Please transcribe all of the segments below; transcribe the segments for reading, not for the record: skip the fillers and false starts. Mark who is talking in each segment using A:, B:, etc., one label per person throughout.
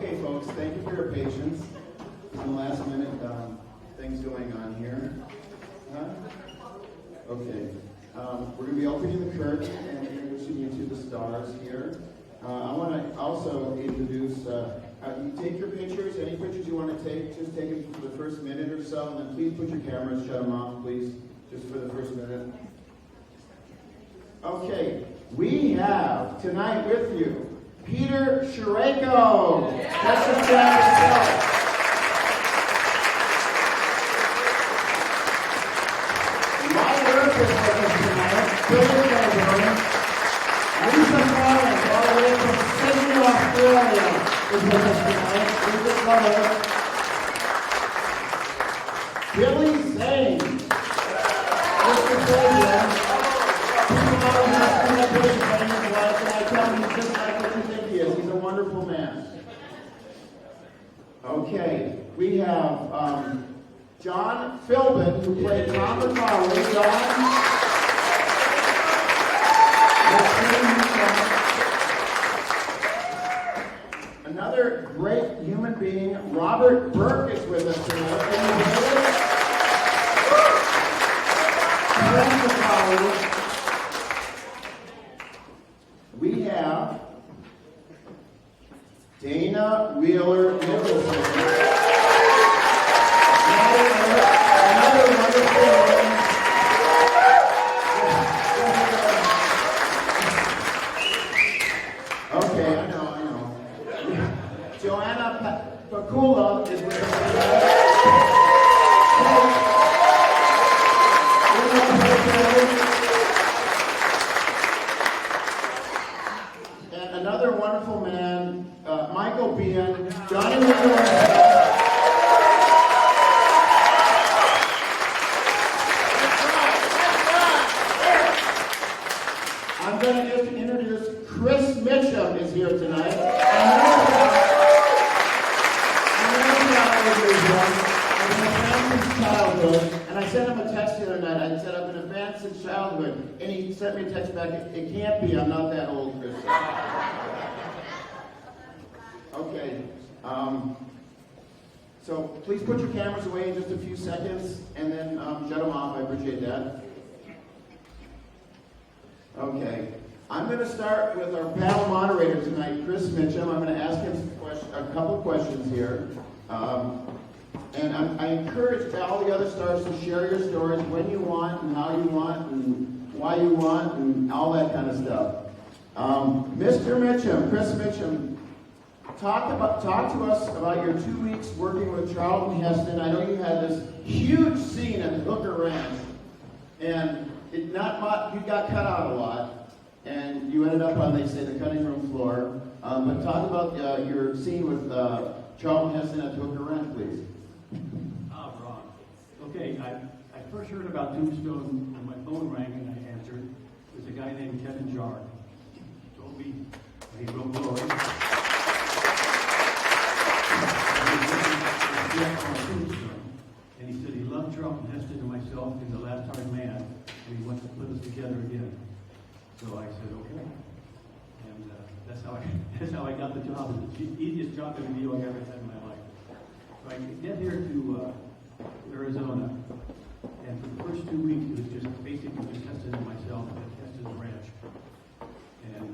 A: Okay, folks, thank you for your patience. Some last minute things going on here. Huh? Okay. We're going to be opening the curtain and introducing you to the stars here. I want to also introduce, you take your pictures, any pictures you want to take, just take them for the first minute or so, and then please put your cameras, shut them off, please, just for the first minute. Okay, we have tonight with you Peter Sherayko. That's the staff himself. Lisa Collins, all the way from Sydney, Australia, is with us tonight. Lisa Collins. Billy Zane. Mr. President. People always ask me what Billy Zane is like, and I tell them he's just like what you think he is. He's a wonderful man. Okay, we have John Philbin, who played Tom McCauley. John. Another great human being, Robert Burke, is with us tonight. We have Dana Wheeler Nicholson. Another wonderful woman. Okay, I know. Joanna Pakula is with us tonight. And another wonderful man, Michael Bean, Johnny McClure. I'm going to just introduce Chris Mitchum is here tonight. Childhood, and I sent him a text the other night. I said, I've been a fan since childhood. And he sent me a text back, it can't be, I'm not that old, Chris. Okay. So please put your cameras away in just a few seconds, and then shut them off. I appreciate that. Okay. I'm going to start with our panel moderator tonight, Chris Mitchum. I'm going to ask him a couple questions here. And I encourage all the other stars to share your stories when you want and how you want and why you want and all that kind of stuff. Mr. Mitchum, Chris Mitchum, talk to us about your 2 weeks working with Charlton Heston. I know you had this huge scene at the Hooker Ranch, and you got cut out a lot, and you ended up on, they say, the cutting room floor. But talk about your scene with Charlton Heston at the Hooker Ranch, please.
B: Ron. Okay, I first heard about Tombstone when my phone rang and I answered. It was a guy named Kevin Jarre. He told me he wrote Glory. And he said he loved Charlton Heston and myself in The Last Hard Man, and he wants to put us together again. So I said, okay. And that's how I got the job. It was the easiest job interview I ever had in my life. So I get here to Arizona, and for the first 2 weeks, it was just basically just Heston and myself at Heston's ranch. And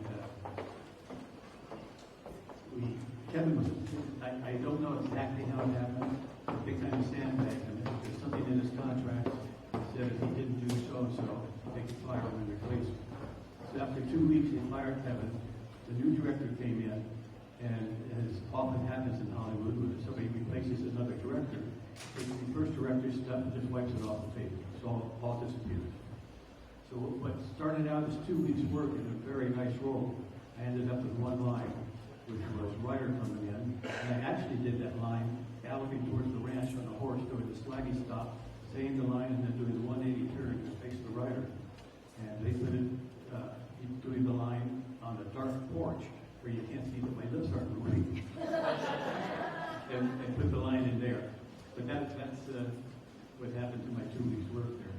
B: Kevin was, I don't know exactly how it happened, but they kind of sandbagged him. There's something in his contract that said if he didn't do so-and-so, they could fire him and replace him. So after 2 weeks, they fired Kevin. The new director came in, and as often happens in Hollywood, when somebody replaces another director, the first director's stuff just wipes it off the paper. So all disappears. So what started out as 2 weeks' work in a very nice role, I ended up with one line, which was Ryder coming in, and I actually did that line galloping towards the ranch on a horse doing the slaggy stop, saying the line and then doing the 180 turn to face the rider. And they put it, doing the line on the dark porch where you can't see that my lips aren't moving. and put the line in there. But that's what happened to my 2 weeks' work there.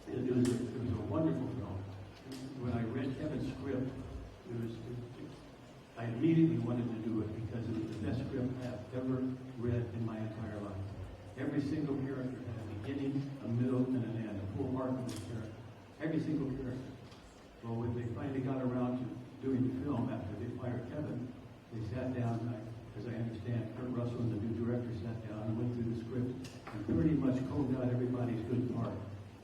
B: It was a wonderful film. When I read Kevin's script, I immediately wanted to do it. ever read in my entire life. Every single character had a beginning, a middle, and an end, a full arc of the character. Every single character. Well, when they finally got around to doing the film after they fired Kevin, they sat down, as I understand, Kurt Russell and the new director sat down and went through the script and pretty much combed out everybody's good part.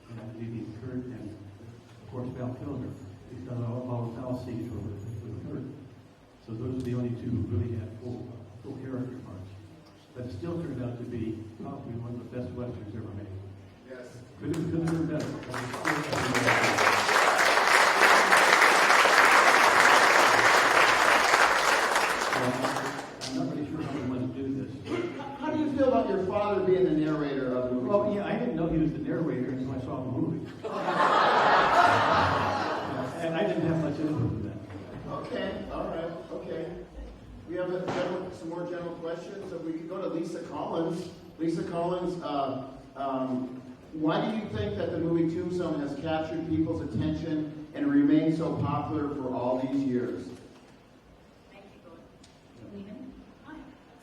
B: And leaving Kurt and, of course, Val Kilmer. He's got all the foul scenes with Kurt. So those are the only two who really had full character parts. But it still turned out to be probably one of the best westerns ever made.
A: Yes.
B: Couldn't have been better. I'm not really sure how we want to do this.
A: How do you feel about your father being the narrator of the movie?
B: Well, yeah, I didn't know he was the narrator until I saw the movie. And I didn't have much input in that.
A: Okay, all right, okay. We have some more general questions. So we can go to Lisa Collins. Lisa Collins, why do you think that the movie Tombstone has captured people's attention and remained so popular for all these years?
C: Thank you, Gordon. Nina? Hi.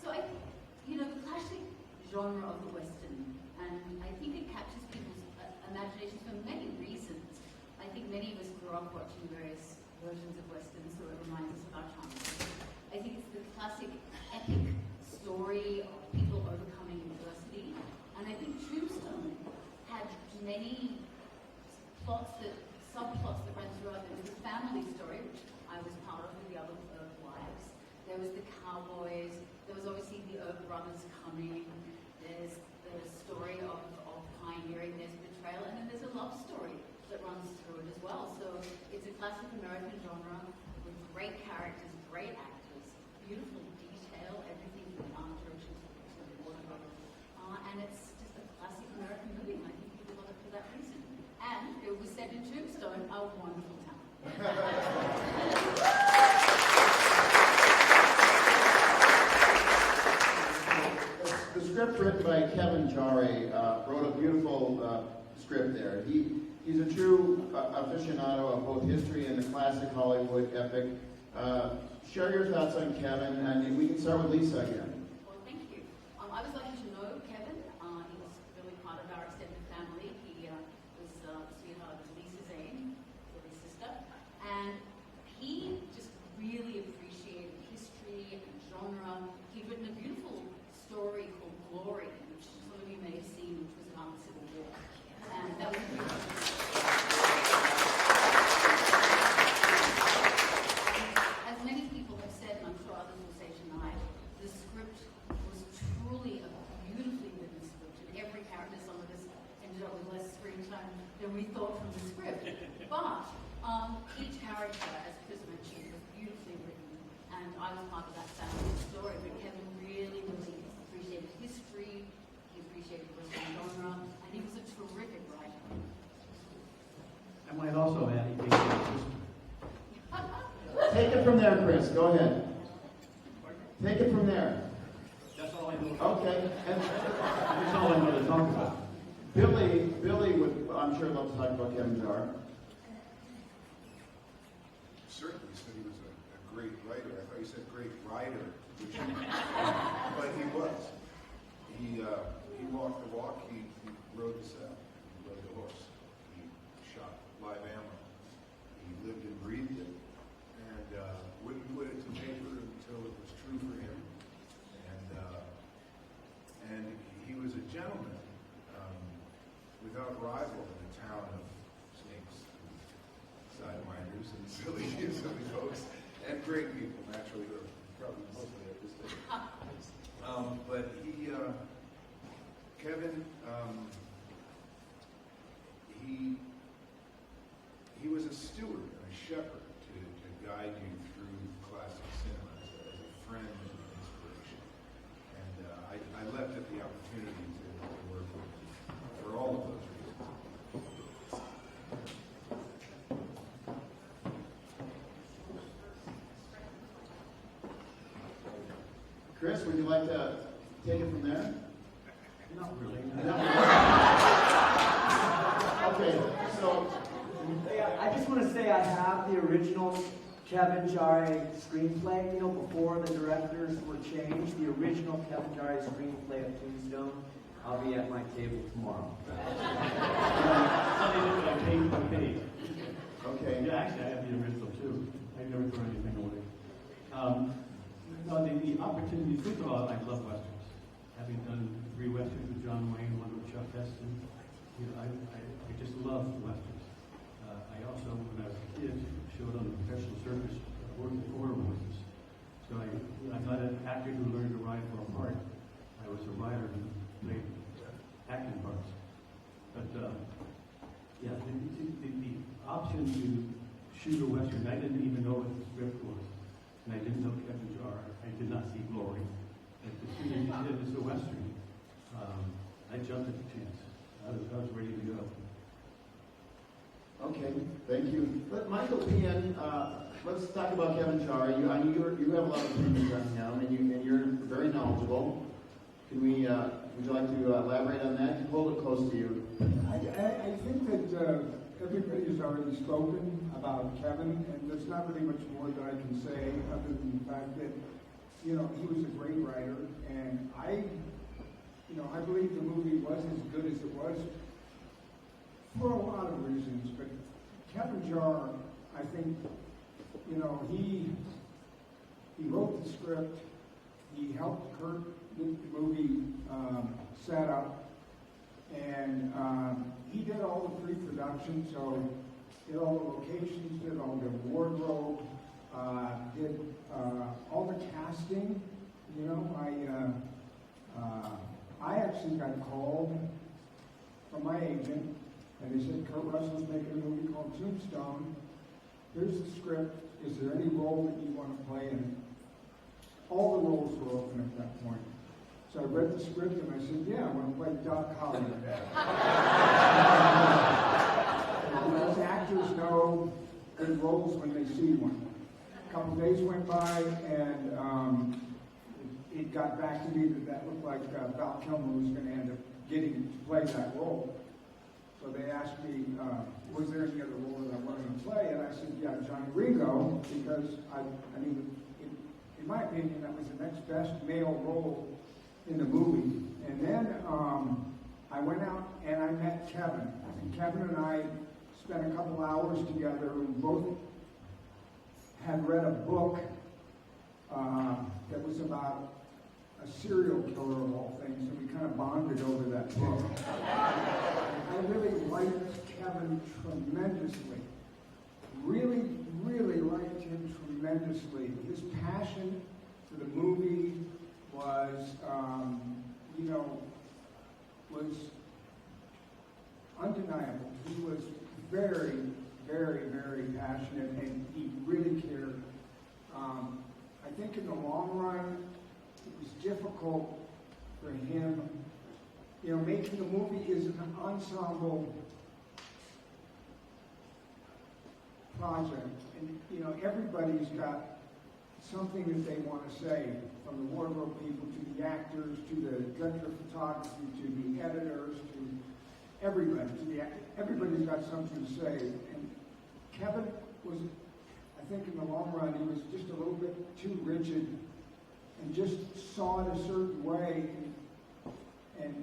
C: So I think, the classic genre of the Western, and I think it captures people's imaginations for many reasons. I think many of us grew up watching various versions of Westerns, so it reminds us of our childhood. I think it's the classic epic story of people overcoming adversity, and I think Tombstone had many subplots that ran throughout. There was the family story, which I was part of with the other wives. There was the cowboys. There was obviously the Earp brothers coming. There's the story of pioneering. There's betrayal, and then there's a love story that runs through it as well. So it's a classic American genre with great characters, great actors, beautiful detail, everything from the art direction to the wardrobe. And it's just a classic American movie, and I think people love it for that reason. And it was set in Tombstone, a wonderful town.
A: The script written by Kevin Jarre wrote a beautiful script there. He's a true aficionado of both history and the classic Hollywood epic. Share your thoughts on Kevin, and we can start with Lisa again.
C: Well, thank you. I was lucky to know Kevin. He was really part of our extended family. He was the sweetheart of Lisa Zane, Lily's sister, and he just really appreciated history and genre. He'd written a beautiful story called Glory, which some of you may have seen, which was about the Civil War. And that was beautiful. As many people have said, and I'm sure others will say tonight, the script was truly a beautifully written script, and every character, some of us ended up with less screen time than we thought from the script. But each character, as Chris mentioned, was beautifully written, and I was part of that family story. But Kevin really appreciated history, he appreciated Western genre, and he was a terrific writer.
B: I might also add, he gave me a sister.
A: Take it from there, Chris. Go ahead. Take it from there.
B: That's all I know.
A: Okay. And
B: That's all I know to talk about.
A: Billy would, I'm sure, love to talk about Kevin Jarre.
D: Certainly said he was a great writer. I thought you said great rider, but he was. He walked the walk. He rode the saddle. He rode the horse. He shot live ammo. He lived and breathed it, and wouldn't put it to paper until it was true for him. And he was a gentleman without rival in a town of snakes, sidewinders, and silly folks, and great people, naturally, who are probably mostly at this stage. But Kevin, he was a steward and a shepherd to guide you through classic cinema as a friend and an inspiration. And I leapt at the opportunity to work with him for all of those reasons.
A: Chris, would you like to take it from there?
B: Not really.
A: Okay, so
E: I just want to say I have the original Kevin Jai screenplay, before the directors were changed, the original Kevin Jai screenplay of Tombstone. I'll be at my table tomorrow.
B: I paid.
A: Okay.
B: Yeah, actually, I have the original too. I never throw anything away. No, the opportunity, first of all, I love Westerns. Having done 3 Westerns with John Wayne, 1 with Chuck Heston, I just love Westerns. I also, when I was a kid, showed on the professional circus, worked with quarter horses. So I'm not an actor who learned to ride for a part. I was a rider who played acting parts. But yeah, the option to shoot a Western, I didn't even know what the script was. And I didn't know Kevin Jar. I did not see Glory. But as soon as he said it's a Western, I jumped at the chance. I was ready to go.
A: Okay, thank you. But Michael Pian, let's talk about Kevin Jar. I know you have a lot of opinions on him, and you're very knowledgeable. Can we? Would you like to elaborate on that? Hold it close to you.
F: I think that everybody has already spoken about Kevin, and there's not really much more that I can say other than the fact that, he was a great writer, and I believe the movie was as good as it was for a lot of reasons. But Kevin Jar, I think, he wrote the script, he helped Kurt get the movie set up, and he did all the pre-production, so did all the locations, did all the wardrobe, did all the casting. I actually got called from my agent, and they said, Kurt Russell's making a movie called Tombstone. Here's the script. Is there any role that you want to play in it? All the roles were open at that point. So I read the script and I said, yeah, I want to play Doc Holliday. As actors know good roles when they see one. A couple of days went by and it got back to me that looked like Val Kilmer was going to end up getting to play that role. So they asked me, was there any other role that I wanted to play? And I said, yeah, Johnny Ringo, because in my opinion, that was the next best male role in the movie. And then I went out and I met Kevin. And Kevin and I spent a couple hours together. We both had read a book that was about a serial killer of all things, and we kind of bonded over that book. I really liked Kevin tremendously. Really, really liked him tremendously. His passion for the movie was, was undeniable. He was very, very, very passionate, and he really cared. I think in the long run, it was difficult for him. Making a movie is an ensemble project, and everybody's got something that they want to say, from the wardrobe people to the actors to the director of photography to the editors to everybody. Everybody's got something to say, and Kevin was, I think, in the long run, he was just a little bit too rigid and just saw it a certain way, and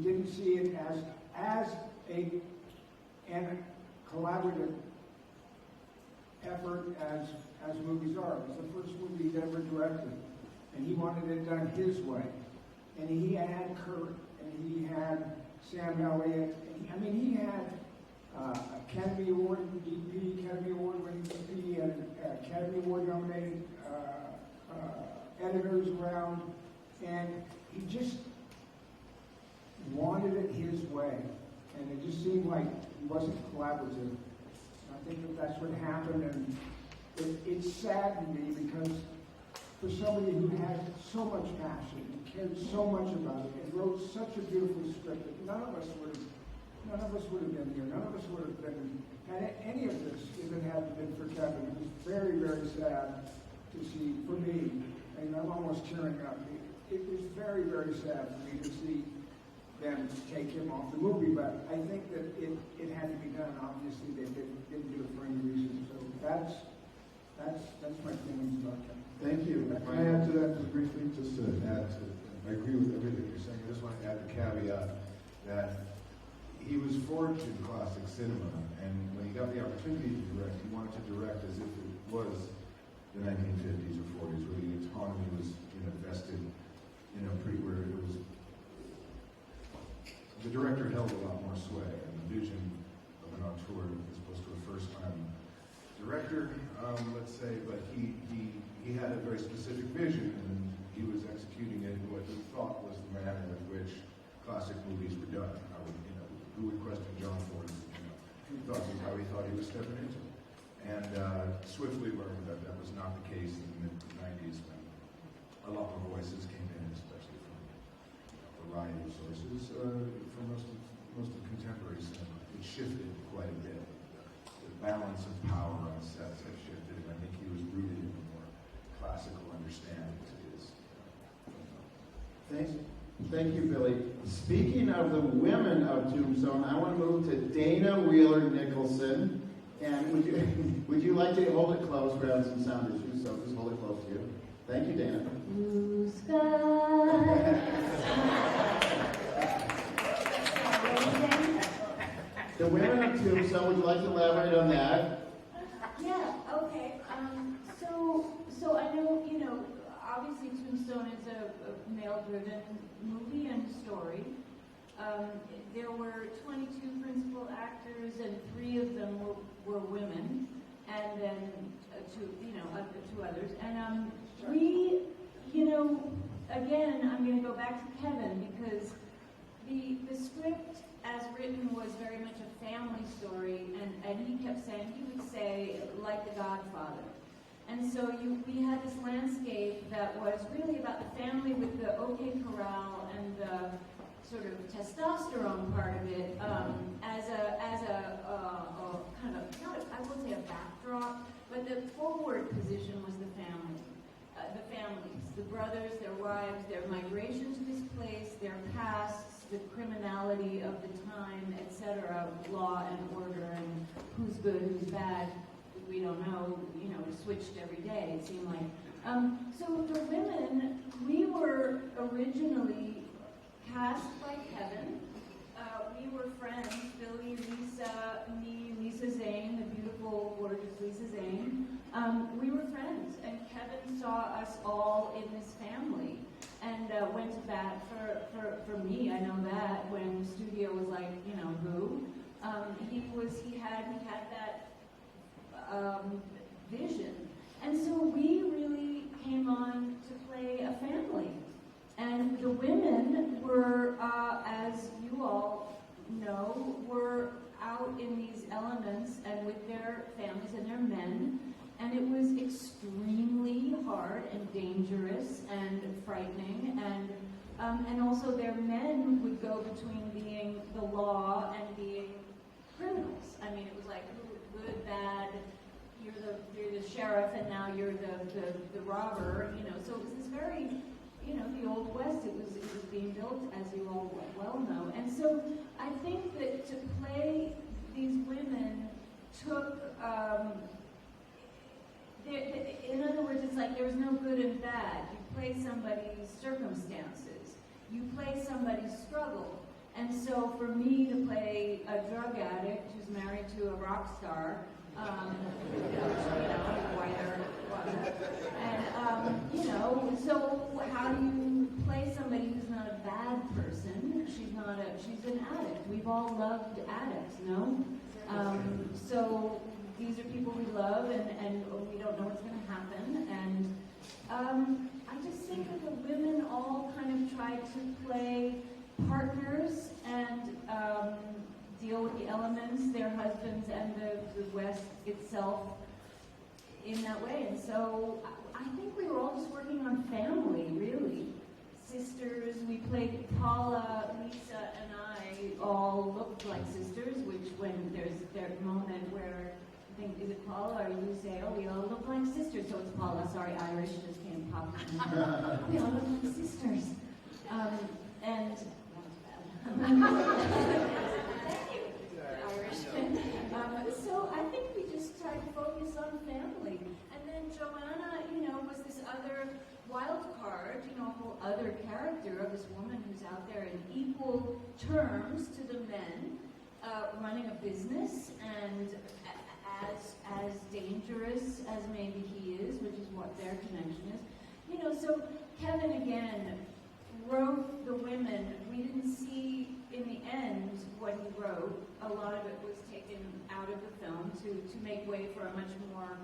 F: didn't see it as a collaborative effort as movies are. It was the first movie he'd ever directed, and he wanted it done his way. And he had Kurt, and he had Sam Elliott. He had Academy Award DP, Academy Award winning DP, and Academy Award nominated editors around, and he just wanted it his way, and it just seemed like he wasn't collaborative. I think that's what happened, and it saddened me, because for somebody who had so much passion and cared so much about it and wrote such a beautiful script that none of us would have been here. None of us would have been had any of this if it hadn't been for Kevin. It was very, very sad to see, for me, and I'm almost tearing up. It was very, very sad for me to see them take him off the movie, but I think that it had to be done. Obviously, they didn't do it for any reason. So That's my feelings about Kevin.
A: Thank you.
D: Can I add to that briefly, just to add to, I agree with everything you're saying, I just want to add the caveat that he was forged in classic cinema, and when he got the opportunity to direct, he wanted to direct as if it was the 1950s or 40s, where the autonomy was, vested, where it was, the director held a lot more sway, and the vision of an auteur as opposed to a first-time director, let's say, but he had a very specific vision, and he was executing it in what he thought was the manner with which classic movies were done. Who would question John Ford's, thought was how he thought he was stepping into it. And swiftly learned that that was not the case in the mid-90s when a lot more voices came in, especially from a variety of sources, from most of contemporary cinema. It shifted quite a bit. The balance of power on sets had shifted, and I think he was rooted in a more classical understanding to his.
A: Thank you, Billy. Speaking of the women of Tombstone, I want to move to Dana Wheeler Nicholson. And would you like to hold it close? We're having some sound issues, so just hold it close to you. Thank you, Dana.
G: Blue sky.
A: The women of Tombstone, would you like to elaborate on that?
G: Yeah, okay. So I know, obviously Tombstone is a male-driven movie and story. There were 22 principal actors, and 3 of them were women, and then two others. And we, again, I'm going to go back to Kevin, because the script as written was very much a family story, and he kept saying, he would say, like The Godfather. And so we had this landscape that was really about the family with the OK Corral and the sort of testosterone part of it as a kind of, I wouldn't say a backdrop, but the forward position was the family. The families, the brothers, their wives, their migration to this place, their pasts, the criminality of the time, etc., law and order, and who's good, who's bad, we don't know, it switched every day, it seemed like. So the women, we were originally cast by Kevin. We were friends, Billy, Lisa, me, Lisa Zane, the beautiful, gorgeous Lisa Zane. We were friends, and Kevin saw us all in this family, and went to bat for me. I know that when the studio was like, who? He had that vision, and so we really came on to play a family. And the women were, as you all know, were out in these elements and with their families and their men, and it was extremely hard and dangerous and frightening, and also their men would go between being the law and being criminals. I mean, it was like good, bad. You're the sheriff, and now you're the robber. So it was this very, the Old West. It was being built, as you all well know. And so I think that to play these women took. In other words, it's like there was no good and bad. You play somebody's circumstances. You play somebody's struggle. And so for me to play a drug addict who's married to a rock star, whiter, and so how do you play somebody who's not a bad person? She's an addict. We've all loved addicts, no? So these are people we love, and we don't know what's going to happen. And I just think that the women all kind of tried to play partners and deal with the elements, their husbands, and the West itself in that way. And so I think we were all just working on family, really. Sisters, we played Paula, Lisa, and I all looked like sisters, which when there's that moment where I think, is it Paula or you say, oh, we all look like sisters, so it's Paula, sorry, Irish just came popping in. We all look like sisters. And thank you, Irish. So I think we just tried to focus on family. And then you know, a whole other character of this woman who's out there in equal terms to the men, running a business and as dangerous as maybe he is, which is what their connection is. You know, so Kevin again wrote the women. We didn't see in the end what he wrote. A lot of it was taken out of the film to make way for a much more,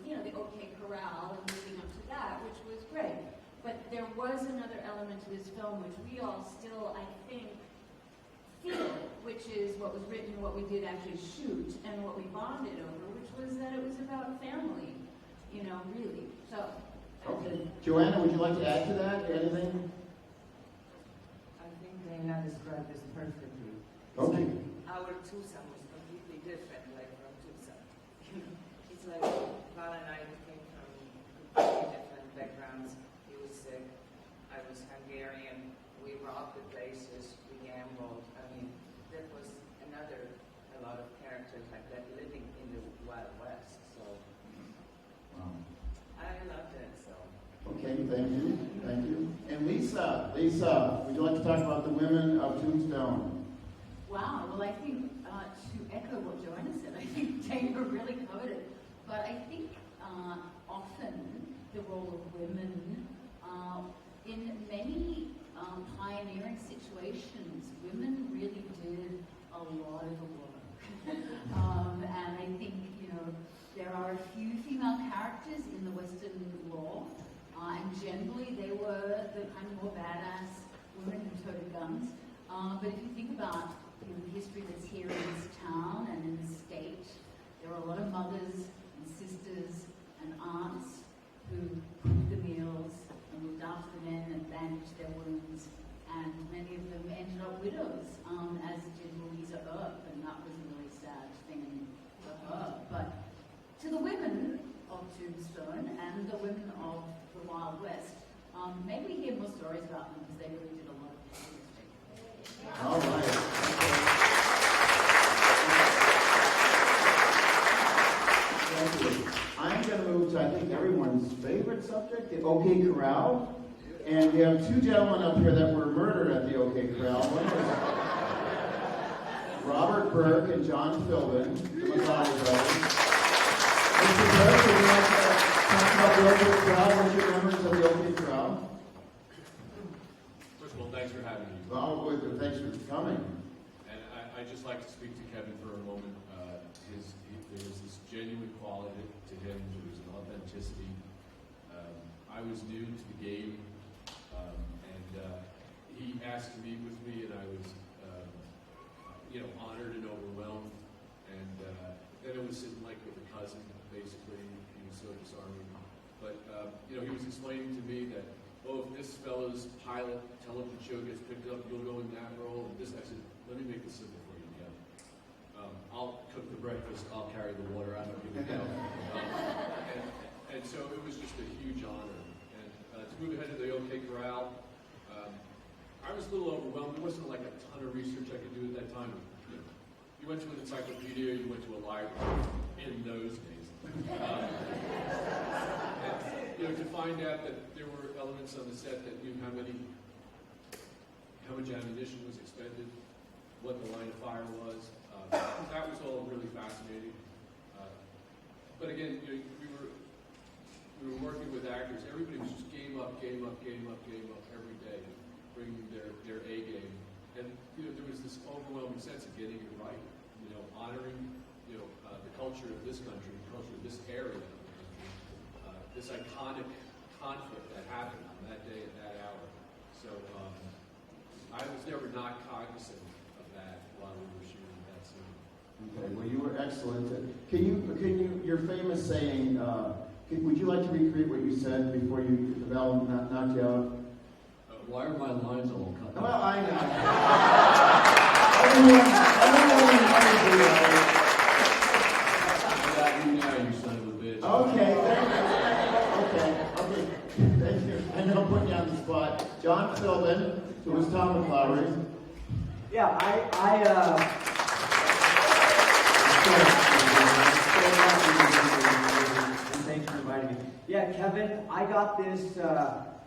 G: you know, the OK Corral and moving up to that, which was great. But there was another element to this film which we all still, I think, feel, which is what was written, what we did actually shoot, and what we bonded over, which was that it was about family, you know, really. So.
A: Okay. Joanna, would you like to add to that? Anything?
H: I think Dana described this perfectly.
A: Okay.
H: Our Tucson was completely different, like from Tucson. It's like Val and I came from completely different backgrounds. He was sick. I was Hungarian. We robbed the places. We gambled. I mean, that was a lot of characters like that living in the Wild West. So
A: Wow.
H: I loved it. So.
A: Okay, thank you. Thank you. And Lisa, would you like to talk about the women of Tombstone?
C: Wow, well, I think to echo what Joanna said, I think Dana really covered it. But I think often the role of women in many pioneering situations, women really did a lot of the work. And I think, you know, there are a few female characters in the Western law, and generally they were the kind of more badass women who toted guns. But if you think about, you know, the history that's here in this town and in the state, there are a lot of mothers and sisters and aunts who cooked the meals and looked after the men and bandaged their wounds. And many of them ended up widows, as did Louisa Earp, and that was a really sad thing for her. But to the women of Tombstone and the women of the Wild West, maybe we hear more stories about them because they really did a lot of heavy lifting.
A: All right. Thank you. I'm going to move to, I think, everyone's favorite subject, the OK Corral. And we have two gentlemen up here that were murdered at the OK Corral. One is Robert Burke and John Philbin, the McConnell brothers. Mr. Burke, would you like to talk about the OK Corral? What's your memories of the OK Corral?
I: First of all, thanks for having me.
A: Well, thanks for coming.
I: And I'd just like to speak to Kevin for a moment. There was this genuine quality to him. There was an authenticity. I was new to the game, and he asked to meet with me, and I was, honored and overwhelmed. And then it was sitting like with a cousin, basically. He was so disarming. But he was explaining to me that, oh, if this fellow's pilot television show gets picked up, you'll go in that role. And this, I said, let me make this simple for you, Kevin. I'll cook the breakfast, I'll carry the water out, I'll give it down. And so it was just a huge honor. And to move ahead to the OK Corral, I was a little overwhelmed. There wasn't like a ton of research I could do at that time. You went to an encyclopedia, you went to a library in those days. And, to find out that there were elements on the set that knew how much ammunition was expended, what the line of fire was. That was all really fascinating. But again, we were working with actors. Everybody was just game up every day, bringing their A game. And there was this overwhelming sense of getting it right. Honoring the culture of this country, the culture of this area, this iconic conflict that happened on that day at that hour. So I was never not cognizant of that while we were shooting that scene.
A: Okay, well, you were excellent. Can you your famous saying, would you like to recreate what you said before the bell knocked you out?
I: Why are my lines all cut?
A: Well, I know. Everyone
I: You son of a bitch.
A: Okay, thank you. Okay, thank you. I know I'm putting you on the spot. John Philbin, who was Tom McClowery.
E: Yeah, thanks for inviting me. Yeah, Kevin, I got this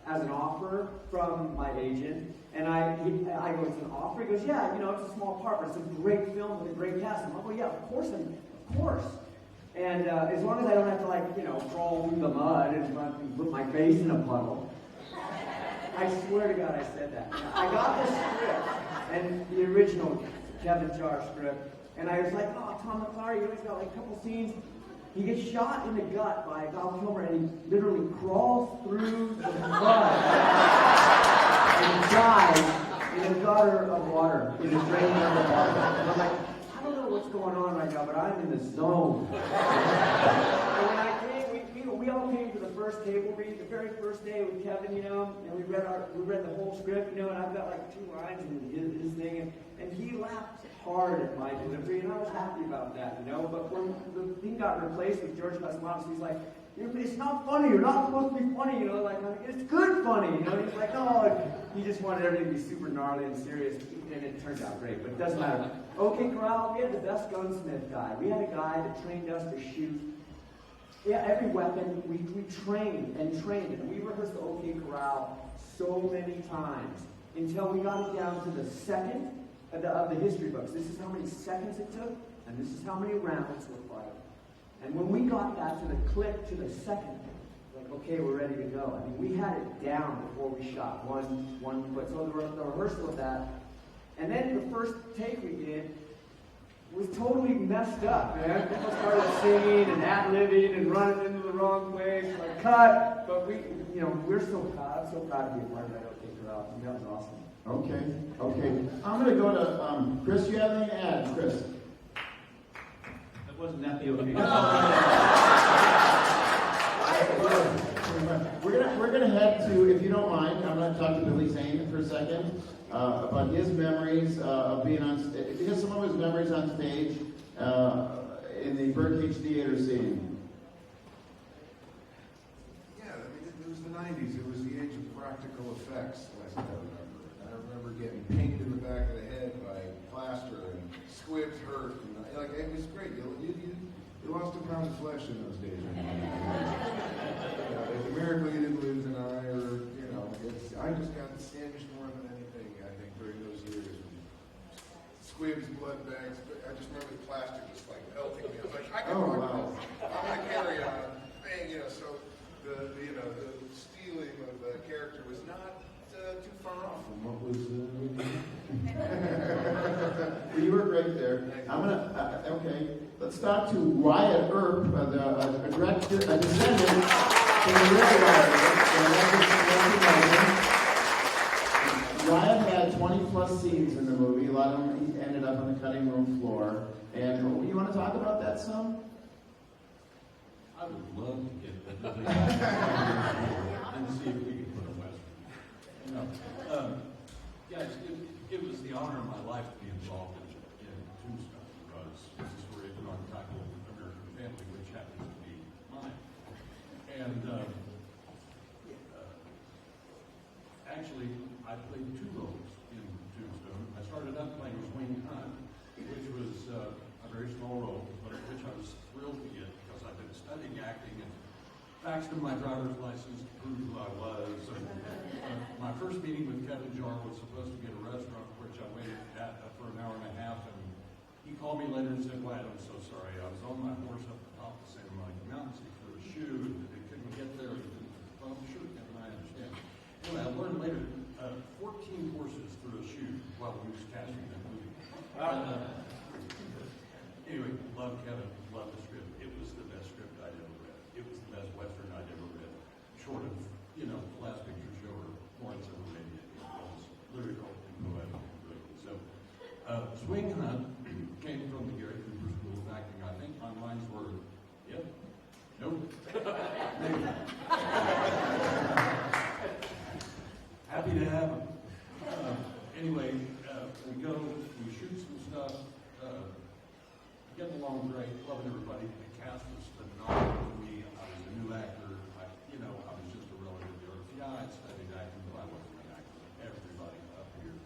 E: as an offer from my agent. And I go, it's an offer? He goes, yeah, it's a small part, but it's a great film with a great cast. I'm like, well, yeah, of course. And as long as I don't have to, crawl through the mud and put my face in a puddle. I swear to God I said that. I got the script, and the original Kevin Jarre script, and I was like, oh, Tom McClary, he's got a couple scenes. He gets shot in the gut by Val Kilmer, and he literally crawls through the mud and dies in a gutter of water, in a drain of water. And I'm like, I don't know what's going on right now, but I'm in the zone. And when I came, we all came to the first table read, the very first day with Kevin, and we read the whole script, and I've got 2 lines in his thing, and he laughed hard at my delivery, and I was happy about that, But when the thing got replaced with George Cosmatos, he's like, it's not funny, you're not supposed to be funny, I'm like, it's good funny, He's like, no, he just wanted everything to be super gnarly and serious, and it turned out great, but it doesn't matter. OK Corral, we had the best gunsmith guy. We had a guy that trained us to shoot. Yeah, every weapon, we trained, and we rehearsed the OK Corral so many times until we got it down to the second of the history books. This is how many seconds it took, and this is how many rounds were fired. And when we got that to the click to the second, okay, we're ready to go. We had it down before we shot one foot. So the rehearsal of that, and then the first take we did was totally messed up, man. People started singing and ad-libbing and running into the wrong place, cut. But we're so proud. I'm so proud to be a part of that OK Corral. That was awesome.
A: Okay. I'm going to go to Chris. You have anything to add, Chris?
B: That wasn't that the OK.
A: We're gonna head to, if you don't mind, I'm gonna talk to Billy Zane for a second about his memories of being on stage, because some of his memories on stage in the Birdcage Theater scene.
D: Yeah, it was the 90s. It was the age of practical effects, last I remember. I remember getting painted in the back of the head by plaster, and squibs hurt, and it was great. You lost a pound of flesh in those days. It's a miracle you didn't lose an eye, or I just got singed more than anything. I think during those years, squibs, blood bags. I just remember the plastic just pelting me. I was like, I can rock this. I'm gonna carry on. Bang, so the stealing of the character was not too far off from what was.
A: Well, you were great there. I'm gonna okay. Let's talk to Wyatt Earp, a descendant from the Red Wyatt had 20+ scenes in the movie. A lot of them he ended up on the cutting room floor. And you want to talk about that some?
J: I would love to get that and see if we can put a Western. Guys, it was the honor of my life to be involved in Tombstone. This is where an archetypal American family, which happens to be mine. And actually, I played 2 roles in Tombstone. I started up playing Swing Hunt, which was a very small role, but which I was thrilled to get because I've been studying acting and faxed him my driver's license to prove who I was. And, my first meeting with Kevin Jarre was supposed to be at a restaurant, which I waited at for an hour and a half, and he called me later and said, Wyatt, I'm so sorry. I was on my horse up the top of the Santa Monica Mountains. He threw a shoe, and they couldn't get there. He couldn't put the phone. Sure, Kevin, I understand. Anyway, I learned later 14 horses threw a shoe while we was casting that movie. Anyway, love Kevin, love the script. It was the best script I'd ever read. It was the best Western I'd ever read. Short of, the last picture show or Florence of Arabia. It was lyrical and poetic and great. So, Swing Hunt came from the Gary Cooper School of Acting. I think my lines were, yep, nope, maybe. Happy to have him. Anyway, we go, we shoot some stuff, getting along great, loving everybody. The cast was phenomenal to me. I was a new actor. I was just a relative there. Yeah, I studied acting, but I wasn't an actor. Everybody up here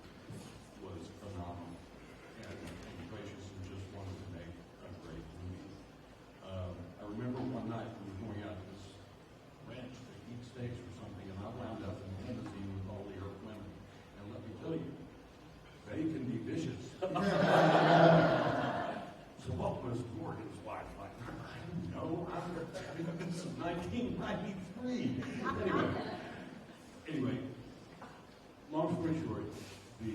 J: was phenomenal and gracious and just wanted to make a great movie. I remember one night we were going out to this ranch to eat steaks or something, and I wound up in 1993. Anyway, long story short, the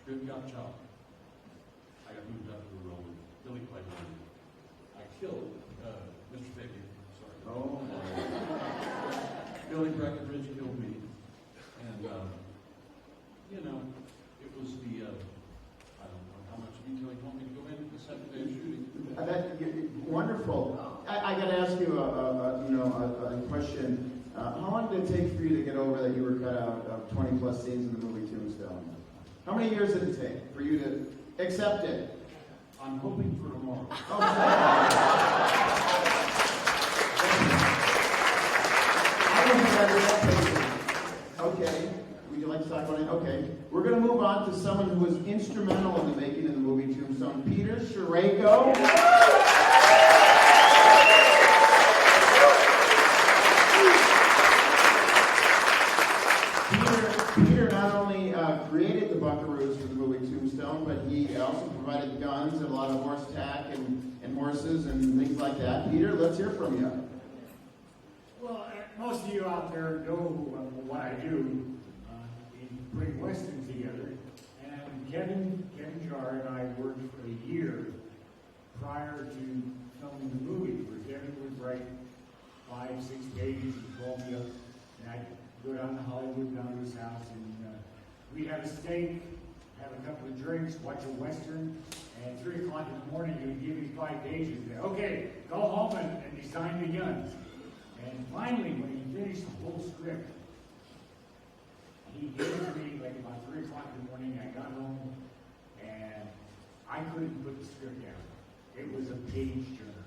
J: script got chopped. I got moved up to the role with Billy Clayton. I killed Mr. Fabian. Sorry.
A: Oh,
J: Billy Breckenridge killed me. And, you know, it was the, I don't know how much detail you want me to go into the second day of shooting.
A: Wonderful. I got to ask you a question. How long did it take for you to get over that you were cut out of 20 plus scenes in the movie Tombstone? How many years did it take for you to accept it?
J: I'm hoping for tomorrow.
A: Okay. Would you like to talk about it? Okay. We're going to move on to someone who was instrumental in the making of the movie Tombstone, Peter Sharayko. Peter not only created the buckaroos for the movie Tombstone, but he also provided guns and a lot of horse tack and horses and things like that. Peter, let's hear from you.
K: Well, most of you out there know what I do in putting Western together. And Kevin Jar and I worked for a year prior to filming the movie, where Kevin would write 5-6 pages and call me up, and I'd go down to Hollywood, down to his house, and we'd have a steak, have a couple of drinks, watch a Western, and at 3 o'clock in the morning, he would give me 5 pages and say, okay, go home and design the guns. And finally, when he finished the whole script, he gave it to me like about 3 o'clock in the morning. I got home, and I couldn't put the script down. It was a page turner.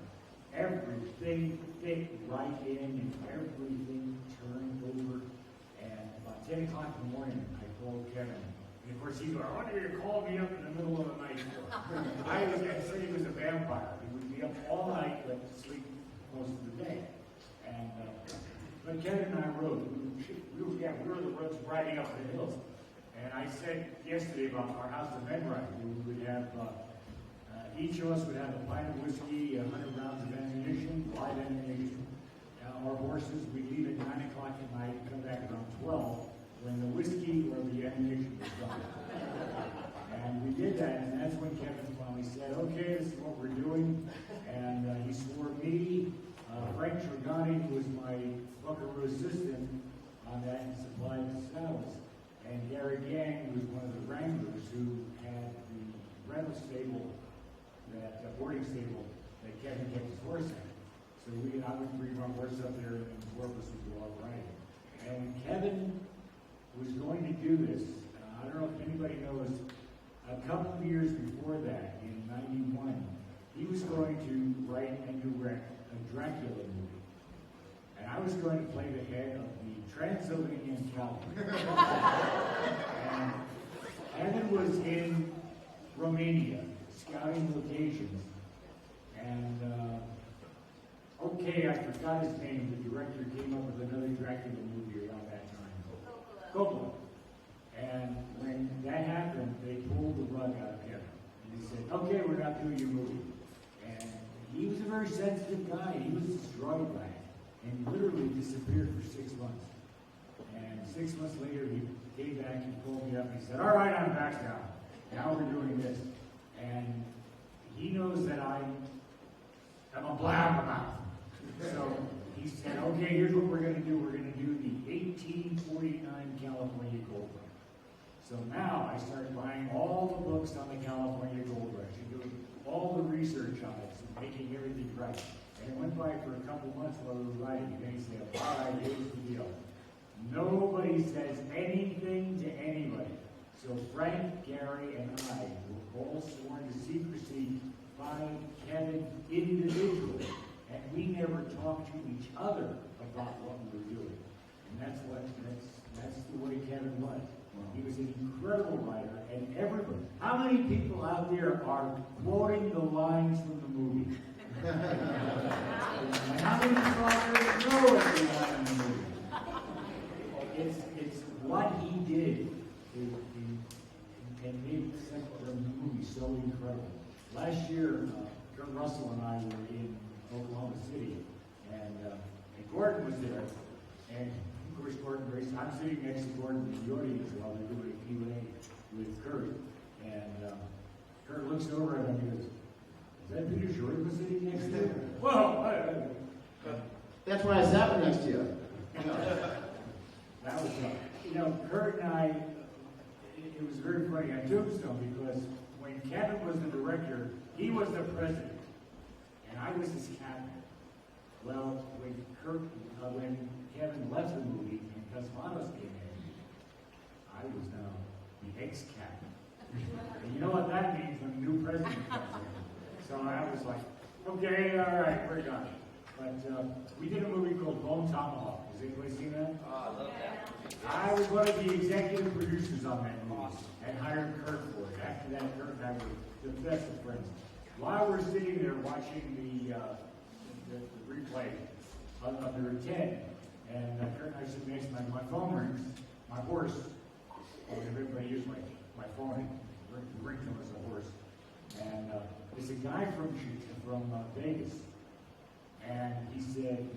K: Everything fit right in, and everything turned over. And about 10 o'clock in the morning, I called Kevin. And of course, he's going, I wonder you called me up in the middle of the night for. I was going to say he was a vampire. He would be up all night, but sleep most of the day. And but Kevin and I rode. We were the roads riding up the hills. And I said yesterday about our house of men riding. We would have each of us would have a pint of whiskey, 100 rounds of ammunition, light ammunition. Our horses, we'd leave at 9 o'clock at night and come back around 12 when the whiskey or the ammunition was gone. And we did that, and that's when Kevin finally said, okay, this is what we're doing. And he swore me, Frank Trigani, who was my buckaroo assistant on that, and supplied the saddles. And Gary Gang was one of the wranglers who had the rental stable, that boarding stable that Kevin kept his horse in. So I would bring my horse up there, and the four of us would go out riding. And when Kevin was going to do this, I don't know if anybody knows, a couple of years before that, in '91, he was going to write and direct a Dracula movie. And I was going to play the head of the Transylvanian cavalry. And Kevin was in Romania, scouting locations. And, okay, I forgot his name. The director came up with another Dracula movie around that time. Coppola. And when that happened, they pulled the rug out of Kevin. And he said, okay, we're not doing your movie. And he was a very sensitive guy. He was a struggle guy. And he literally disappeared for 6 months. And 6 months later, he came back and called me up and he said, all right, I'm back now. Now we're doing this. And he knows that I'm a blabbermouth. So he said, okay, here's what we're going to do. We're going to do the 1849 California Gold Rush. So now I started buying all the books on the California Gold Rush and doing all the research on it and making everything right. And it went by for a couple months while we were writing. And then he said, all right, here's the deal. Nobody says anything to anybody. So Frank, Gary, and I were all sworn to secrecy by Kevin individually. And we never talked to each other about what we were doing. And that's the way Kevin was. He was an incredible writer, and everybody. How many people out there are quoting the lines from the movie? And how many people out there know every line in the movie? It's what he did and made the movie so incredible. Last year, Kurt Russell and I were in Oklahoma City, And Gordon was there, and of course Gordon Grace, I'm sitting next to Gordon in the audience while they're doing a Q&A with Kurt, and Kurt looks over at him and goes, "Is that Peter Shorty was sitting next to you?" Well,
A: That's why I sat next to you.
K: that was Kurt and I, it was very funny on Tombstone because when Kevin was the director, he was the president, and I was his cabinet. Well, when Kevin left the movie and Cosmatos came in, I was now the ex-cabinet. And you know what that means when the new president comes in. So I was like, okay, all right, we're done. But we did a movie called Bone Tomahawk. Has anybody seen that?
H: Oh, I love that.
K: I was one of the executive producers on that movie and hired Kurt for it. After that, Kurt and I were the best of friends. While we're sitting there watching the replay of the 10, and Kurt and I sit next to my phone rings, my horse. Everybody used my phone and ringtone as a horse. And there's a guy from Vegas, and he said,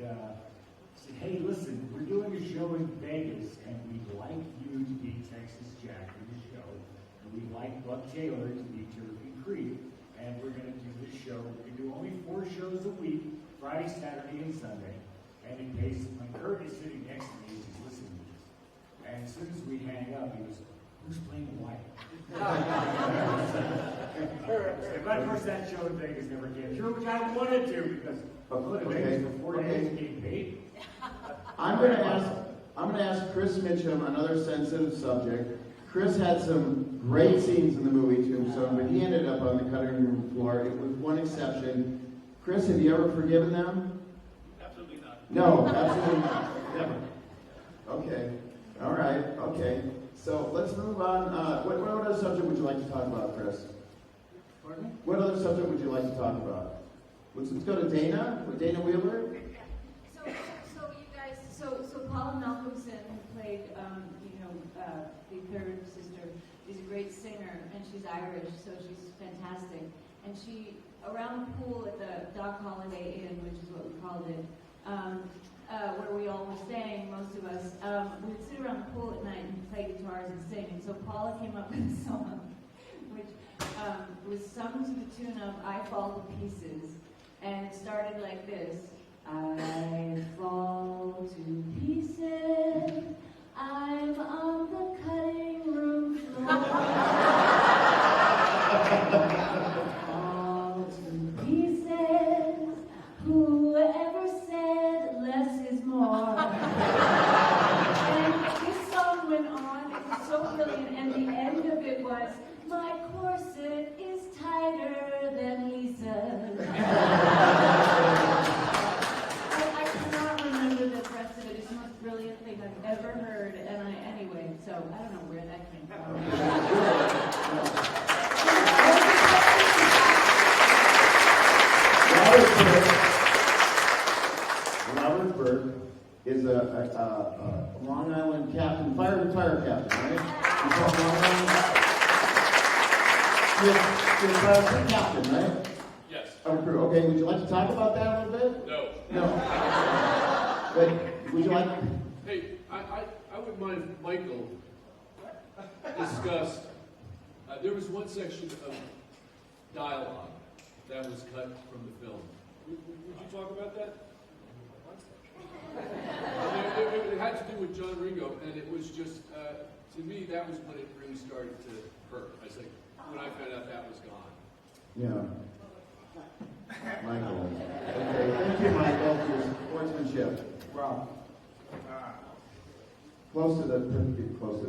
K: "Hey, listen, we're doing a show in Vegas, and we'd like you to be Texas Jack in the show, and we'd like Buck Taylor to be Turkey Creek, and we're going to do this show. We can do only 4 shows a week, Friday, Saturday, and Sunday, and it pays." When Kurt is sitting next to me, he's listening to this, and as soon as we hang up, he goes, "Who's playing White?" But of course, that show in Vegas never came through, which I wanted to because Vegas for 4 days getting paid.
A: I'm going to ask Chris Mitchum another sensitive subject. Chris had some great scenes in the movie Tombstone, but he ended up on the cutting room floor. It was one exception. Chris, have you ever forgiven them?
B: Absolutely not.
A: No, absolutely not. Never. Okay. All right. Okay. So let's move on. What other subject would you like to talk about, Chris?
E: Pardon me?
A: What other subject would you like to talk about? Let's go to Dana. With Dana Wheeler.
G: So you guys, so Paula Malcolmson, who played, the third sister, is a great singer, and she's Irish, so she's fantastic. And she, around the pool at the Dock Holiday Inn, which is what we called it, where we all were staying, most of us, we would sit around the pool at night and play guitars and sing. And so Paula came up with a song, which was sung to the tune of "I Fall to Pieces," and it started like this. I fall to pieces, I'm on the cutting room floor. Fall to pieces, whoever said less is more. And this song went on, it was so brilliant, and the end of it was, my corset is tighter than Lisa's. I cannot remember the rest of it. It's the most brilliant thing I've ever heard, and anyway, so I don't know where that came from.
A: Robert Burke is a Long Island captain, fire captain, right? He's from Long Island. You're a captain, right?
I: Yes.
A: Of a crew. Okay, would you like to talk about that a little bit?
I: No.
A: No. But would you like?
I: Hey, I wouldn't mind if Michael discussed, there was one section of dialogue that was cut from the film. Would you talk about that? It had to do with John Ringo, and it was just, to me, that was when it really started to hurt. I was like, when I found out that was gone.
A: Yeah. Michael. Okay, thank you, Michael, for your sportsmanship.
F: Well,
A: Close to the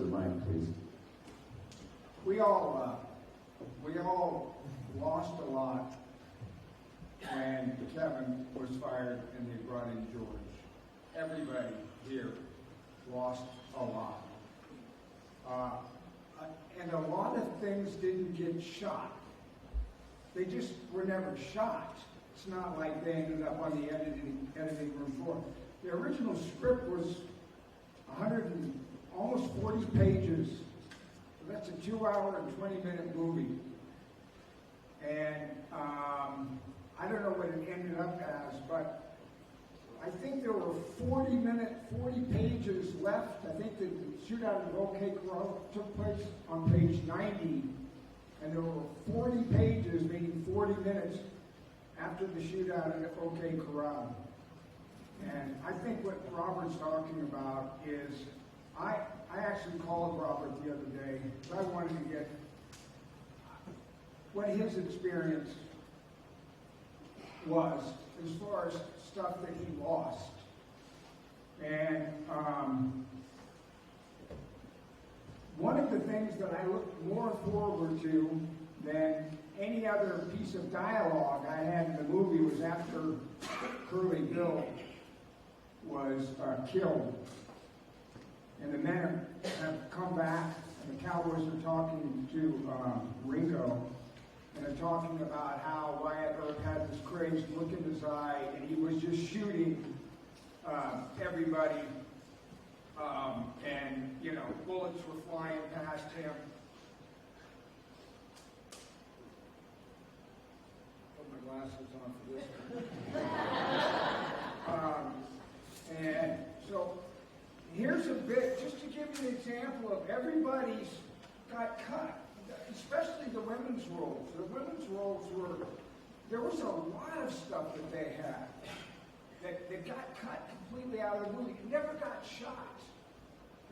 A: mic, please.
F: we all lost a lot when Kevin was fired and they brought in George. Everybody here lost a lot. And a lot of things didn't get shot. They just were never shot. It's not like they ended up on the editing room floor. The original script was 100 and almost 40 pages. So that's a 2-hour and 20-minute movie. And I don't know what it ended up as, but I 40 pages left. I think the shootout at OK Corral took place on page 90, and there were 40 pages, meaning 40 minutes after the shootout at OK Corral. And I think what Robert's talking about is, I actually called Robert the other day because I wanted to get what his experience was as far as stuff that he lost. And one of the things that I look more forward to than any other piece of dialogue I had in the movie was after Curly Bill was killed. And the men have come back, and the Cowboys are talking to Ringo, and they're talking about how Wyatt Earp had this crazy look in his eye, and he was just shooting everybody, and, you know, bullets were flying past him. Put my glasses on for this. And so here's a bit, just to give you an example of everybody's got cut, especially the women's roles. The women's roles were, there was a lot of stuff that they had that got cut completely out of the movie. It never got shot.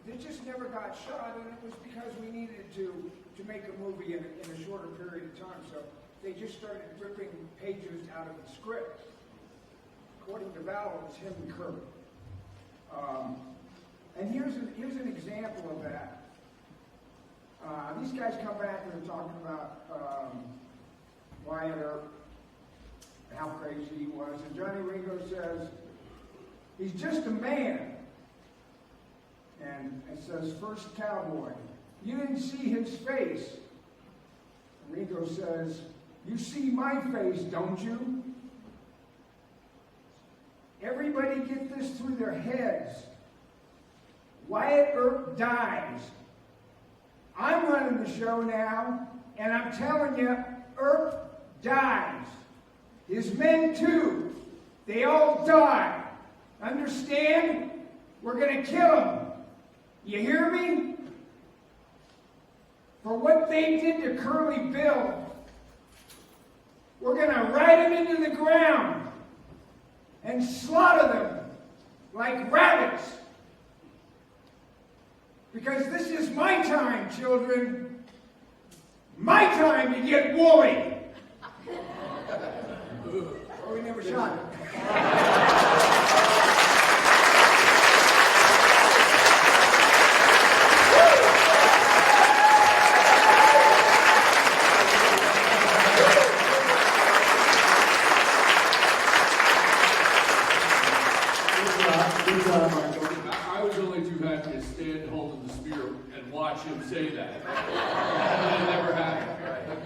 F: They just never got shot, and it was because we needed to make a movie in a shorter period of time. So they just started ripping pages out of the script. According to Val, it was him and Kirk. And here's an example of that. These guys come back and they're talking about Wyatt Earp, how crazy he was, and Johnny Ringo says, he's just a man. And it says, first cowboy. You didn't see his face. And Ringo says, you see my face, don't you? Everybody get this through their heads. Wyatt Earp dies. I'm running the show now, and I'm telling you, Earp dies. His men too. They all die. Understand? We're going to kill them. You hear me? For what they did to Curly Bill, we're going to ride them into the ground and slaughter them like rabbits. Because this is my time, children. My time to get woolly. Or we never shot it.
I: I was only too happy to stand holding the spear and watch him say that. That never happened.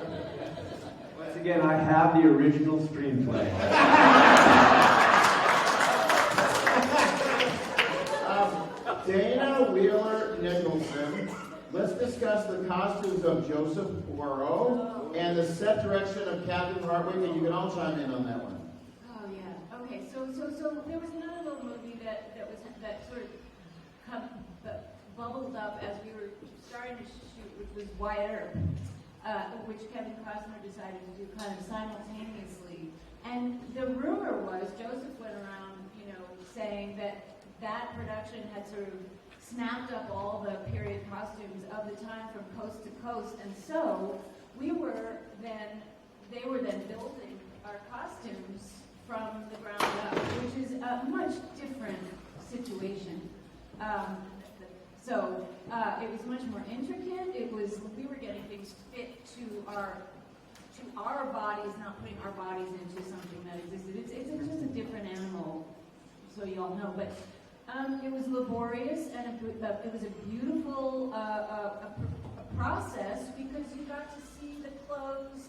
L: Once again, I have the original screenplay.
A: Dana Wheeler Nicholson, let's discuss the costumes of Joseph Poirot and the set direction of Kathy Hardwick, and you can all chime in on that one.
G: Oh yeah. Okay. So there was another little movie that sort of bubbled up as we were starting to shoot, which was Wyatt Earp, which Kevin Costner decided to do kind of simultaneously. And the rumor was Joseph went around, saying that production had sort of snapped up all the period costumes of the time from coast to coast, and so they were then building our costumes from the ground up, which is a much different situation. So it was much more intricate. We were getting things fit to our bodies, not putting our bodies into something that existed. It's just a different animal, so you all know. But it was laborious, and it was a beautiful process because you got to see the clothes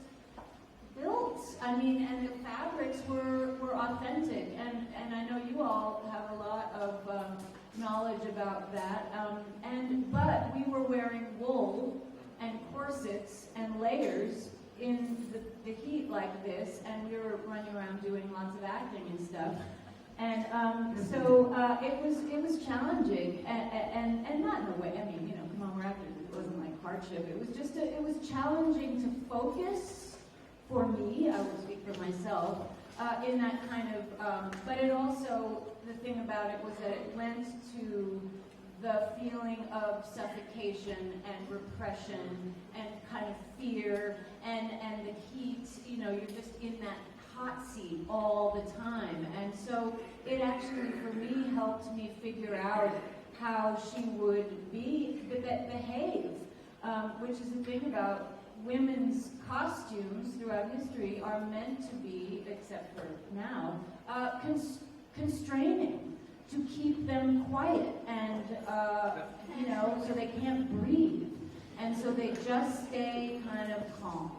G: built. I mean, and the fabrics were authentic, and I know you all have a lot of knowledge about that. But we were wearing wool and corsets and layers in the heat like this, and we were running around doing lots of acting and stuff. And so it was challenging, and not in a way. I mean, you know, come on, we're actors. It wasn't like hardship. It was challenging to focus for me. I will speak for myself in that kind of. But it also, the thing about it was that it lent to the feeling of suffocation and repression and kind of fear and the heat. You know, you're just in that hot seat all the time. And so it actually, for me, helped me figure out how she would behave, which is the thing about women's costumes throughout history are meant to be, except for now, constraining, to keep them quiet and, you know, so they can't breathe. And so they just stay kind of calm.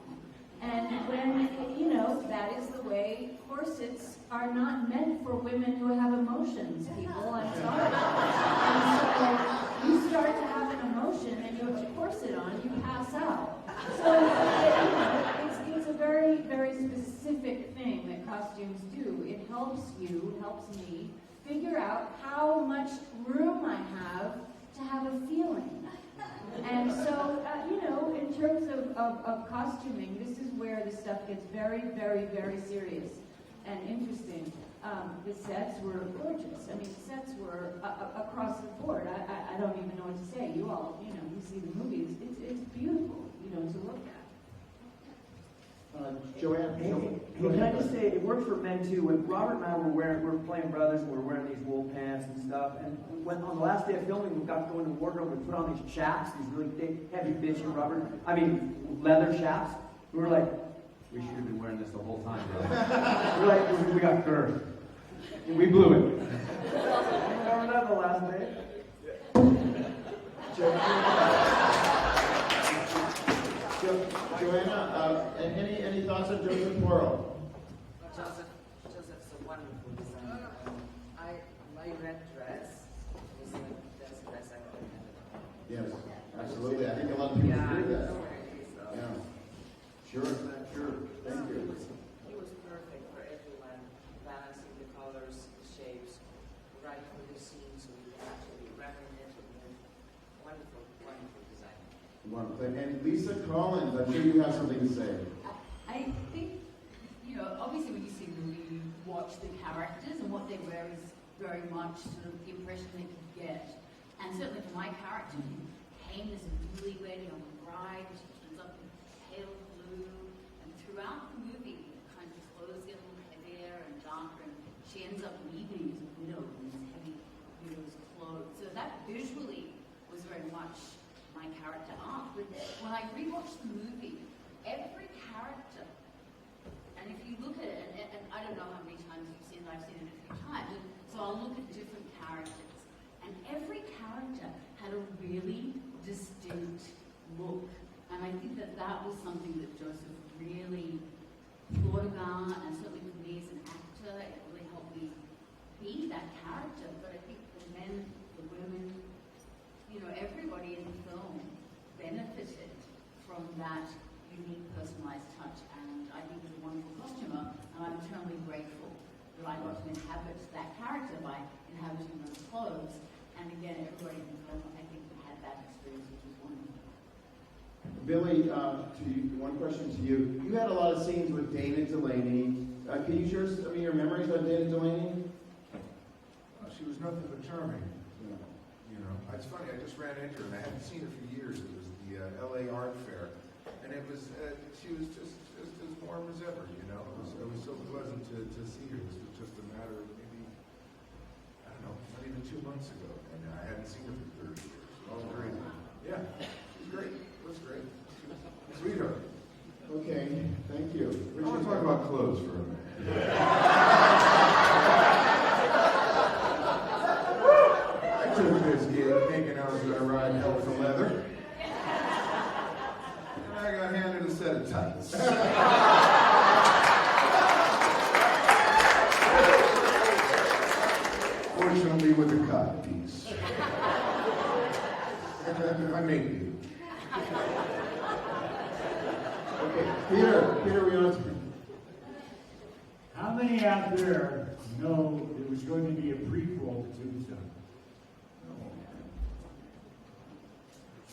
G: And when, you know, that is the way corsets are not meant for women who have emotions, people, I'm sorry. And so you start to have an emotion and you have a corset on, you pass out. So, you know, it's a very, very specific thing that costumes do. It helps me, figure out how much room I have a feeling. And so, you know, in terms of costuming, this is where the stuff gets very, very, very serious and interesting. The sets were gorgeous. I mean, the sets were across the board. I don't even know what to say. You all, you know, you see the movies. It's beautiful, you know, to look at.
A: Joanne?
E: Hey, can I just say, it works for men too. When Robert and I we're playing brothers, and we're wearing these wool pants and stuff, and when on the last day of filming, we got to go into the wardrobe, we put on these chaps, these really thick, heavy bitchy leather chaps. We were like, we should have been wearing this the whole time, bro. We're like, we got girth. And we blew it. Remember that the last day?
A: Joanna, any thoughts on Joseph Porro?
H: Joseph's a wonderful designer. My red dress was the best dress I ever had.
A: Yes, absolutely. I think a lot of people agree with that. Yeah. Sure. Thank you.
H: He was perfect for everyone, balancing the colors, the shapes, right for the scene, so we can actually reminisce of him. Wonderful, wonderful design.
A: Wonderful. And Lisa Collins, I'm sure you have something to say.
C: I think, you know, obviously when you see the movie, you watch the characters, and what they wear is very much sort of the impression that you get. And certainly for my character, who came as a really lady on the bride, she turns up in pale blue, and throughout the movie, kind of clothes get a little heavier and darker, and she ends up leaving as a widow in these heavy widow's clothes. So that visually was very much my character arc. But when I rewatched the movie, every character, and if you look at it, and I don't know how many times you've seen it, I've seen it a few times, so I'll look at different characters, and every character had a really distinct look. And I think that that was something that Joseph really thought about, and certainly for me as an actor, it really helped me be that character. But I think the men, the women, you know, everybody in the film benefited from that unique personalized touch, and I think he's a wonderful costumer, and I'm eternally grateful that I got to inhabit that character by inhabiting those clothes. And again, everybody in the film, I think, had that experience, which was wonderful.
A: Billy, one question to you. You had a lot of scenes with Dana Delaney. Can you share some of your memories of Dana Delaney?
D: She was nothing but charming. You know, it's funny. I just ran into her, and I hadn't seen her for years. It was the L.A. Art Fair, and it was she was just as warm as ever. You know, it was so pleasant to see her. This was just a matter of maybe, I don't know, not even 2 months ago, and I hadn't seen her for 30 years. All great. Yeah, she's great. It was great. She was a sweetheart.
A: Okay, thank you.
D: I want to talk about clothes for a minute. I took this gig thinking I was going to ride hell for leather. And I got handed a set of tights. Fortunately, with a cod piece. I made you.
A: Okay, Peter, we want to.
K: How many out there know the was going to be a prequel to Tombstone.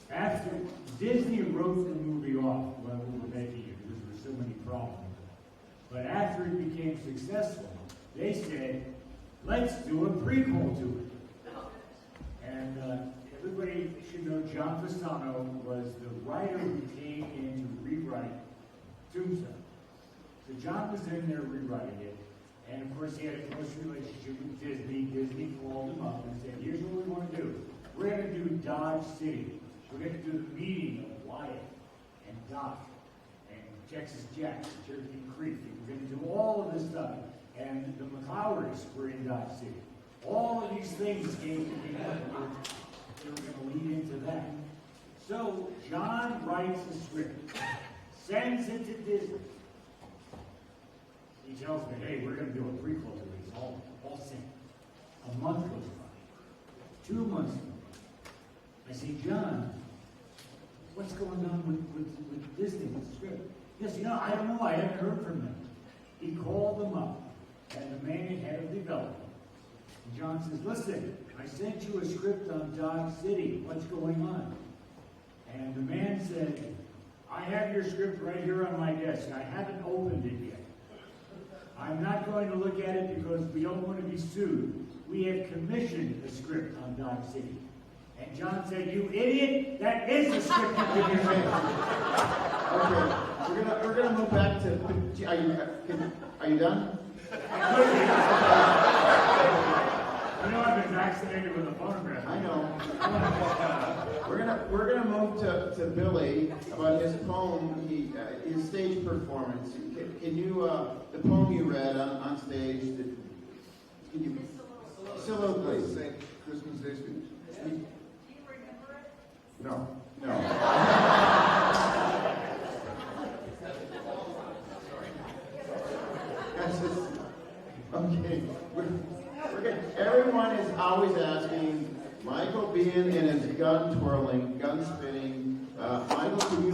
K: After Disney wrote the movie off when we were making it, because there were so many problems. But after it became successful, they said, let's do a prequel to it. And everybody should know John Fasano was the writer who came in to rewrite Tombstone. So John was in there rewriting it, and of course he had a close relationship with Disney. Disney called him up and said, here's what we want to do. We're going to do Dodge City. We're going to do the meeting of Wyatt and Doc and Texas Jack and Cherokee Creek. We're going to do all of this stuff. And the McClowers were in Dodge City. All of these things came together. They were going to lead into that. So John writes the script, sends it to Disney. He tells me, hey, we're going to do a prequel to this, all sent. A month goes by. 2 months go by. I say, John, what's going on with Disney, with the script? Yes, I don't know. I haven't heard from them. He called them up, and the man head of development. And John says, listen, I sent you a script on Dodge City. What's going on? And the man said, I have your script right here on my desk. I haven't opened it yet. I'm not going to look at it because we don't want to be sued. We have commissioned a script on Dodge City. And John said, you idiot, that is the script you commissioned.
A: Okay, we're gonna move back to. Are you done?
K: I've been vaccinated with a phonograph.
A: I know. We're gonna move to Billy about his poem, his stage performance. Can you the poem you read on stage? Can you soliloquy?
D: Say Christmas Day speech.
A: Do you remember it? No. Okay. We're good. Everyone is always asking Michael being in his gun twirling, gun spinning. Michael, can you?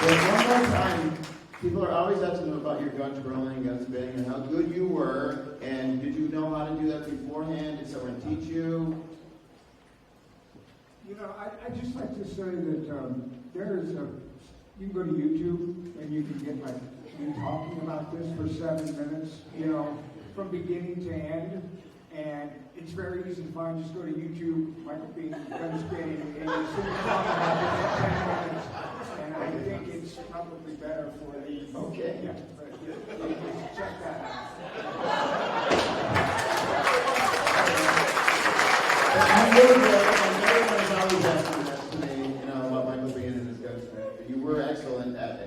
A: But one more time, people are always asking about your gun twirling, gun spinning, and how good you were. And did you know how to do that beforehand? Did someone teach you?
F: I'd just like to say that you can go to YouTube and you can get me talking about this for 7 minutes, from beginning to end. And it's very easy to find. Just go to YouTube, Michael Bean, gun spinning, and you see me talking about this for 10 minutes. And I think it's probably better for the.
A: Okay.
F: Yeah, but you should check that out.
A: I'm really good, and everyone is always asking that to me, about Michael being in his gun spinning. You were excellent at it,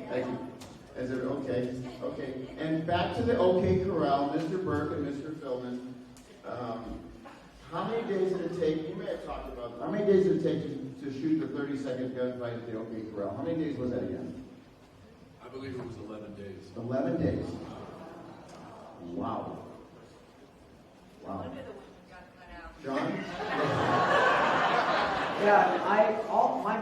A: Thank you. Is it okay? Okay. And back to the OK Corral, Mr. Burke and Mr. Philman. How many days did it take? You may have talked about. How many days did it take to shoot the 30-second gunfight at the OK Corral? How many days was that again?
I: I believe it was 11 days.
A: 11 days. Wow. Wow. John?
E: My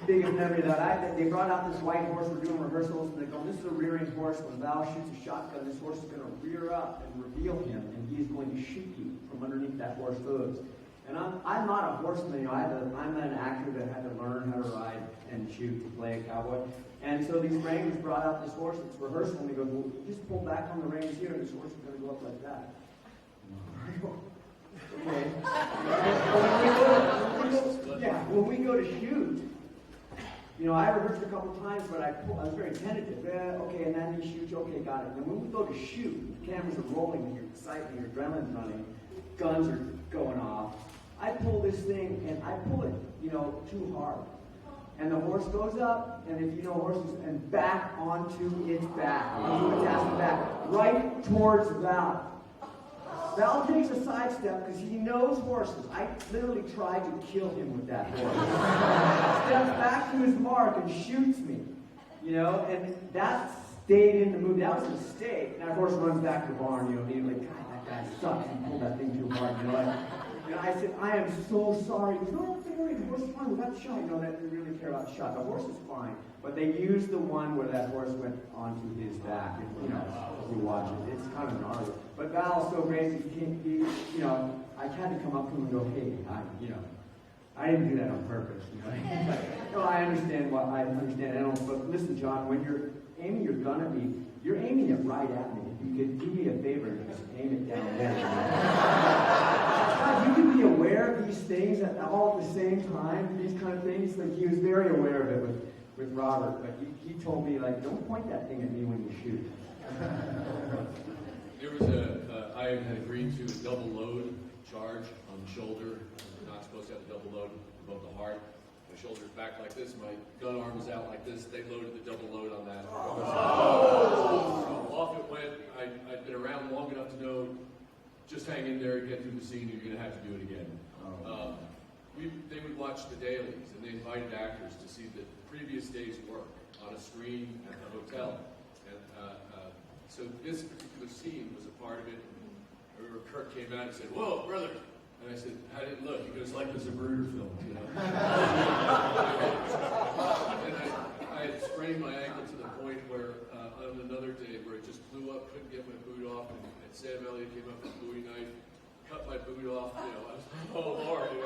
E: biggest memory of that, they brought out this white horse, we're doing rehearsals, and they go, this is a rearing horse. When Val shoots a shotgun, this horse is going to rear up and reveal him, and he's going to shoot you from underneath that horse hooves. And I'm not a horseman, I'm an actor that had to learn how to ride and shoot to play a cowboy. And so these wranglers brought out this horse, it's rehearsal, and he goes, well, you just pull back on the reins here, and this horse is going to go up like that. Okay. When we go to shoot, I rehearsed a couple times, but I was very tentative. Okay, and then you shoot, okay, got it. And when we go to shoot, the cameras are rolling, you're excited, your adrenaline's running, guns are going off. I pull this thing, and I pull it, too hard. And the horse goes up, and if you know horses, and back onto its back, onto its ass and back, right towards Val. Val takes a sidestep because he knows horses. I literally tried to kill him with that horse. Steps back to his mark and shoots me. And that stayed in the movie. That was a mistake. And that horse runs back to the barn, immediately. God, that guy sucks. He pulled that thing too hard, And I said, I am so sorry. He goes, no, don't worry, the horse is fine. We got the shot. You know, that we really care about the shot. The horse is fine. But they used the one where that horse went onto his back. And, you know, if you watch it, it's kind of gnarly. But Val's so great. You know, I had to come up to him and go, hey, I didn't do that on purpose. You know, no, I understand what I understand. But listen, John, when you're aiming your gun at me, you're aiming it right at me. If you could do me a favor and just aim it down there. God, you can be aware of these things all at the same time. These kind of things. Like he was very aware of it with Robert, but he told me like, don't point that thing at me when you shoot.
I: There was I had agreed to a double load charge on the shoulder. You're not supposed to have a double load above the heart. My shoulder's back like this, my gun arm is out like this. They loaded the double load on that. So off it went. I'd been around long enough to know, just hang in there, get through the scene, you're going to have to do it again. They would watch the dailies, and they invited actors to see the previous day's work on a screen at the hotel. And so this particular scene was a part of it. I remember Kirk came out and said, "Whoa, brother!" And I said, "How did it look?" He goes, "Like the Zapruder film, you know." And I had sprained my ankle to the point where on another day where it just blew up, couldn't get my boot off, and Sam Elliott came up with a Bowie knife, cut my boot off. You know, I was like, "Oh Lord!" You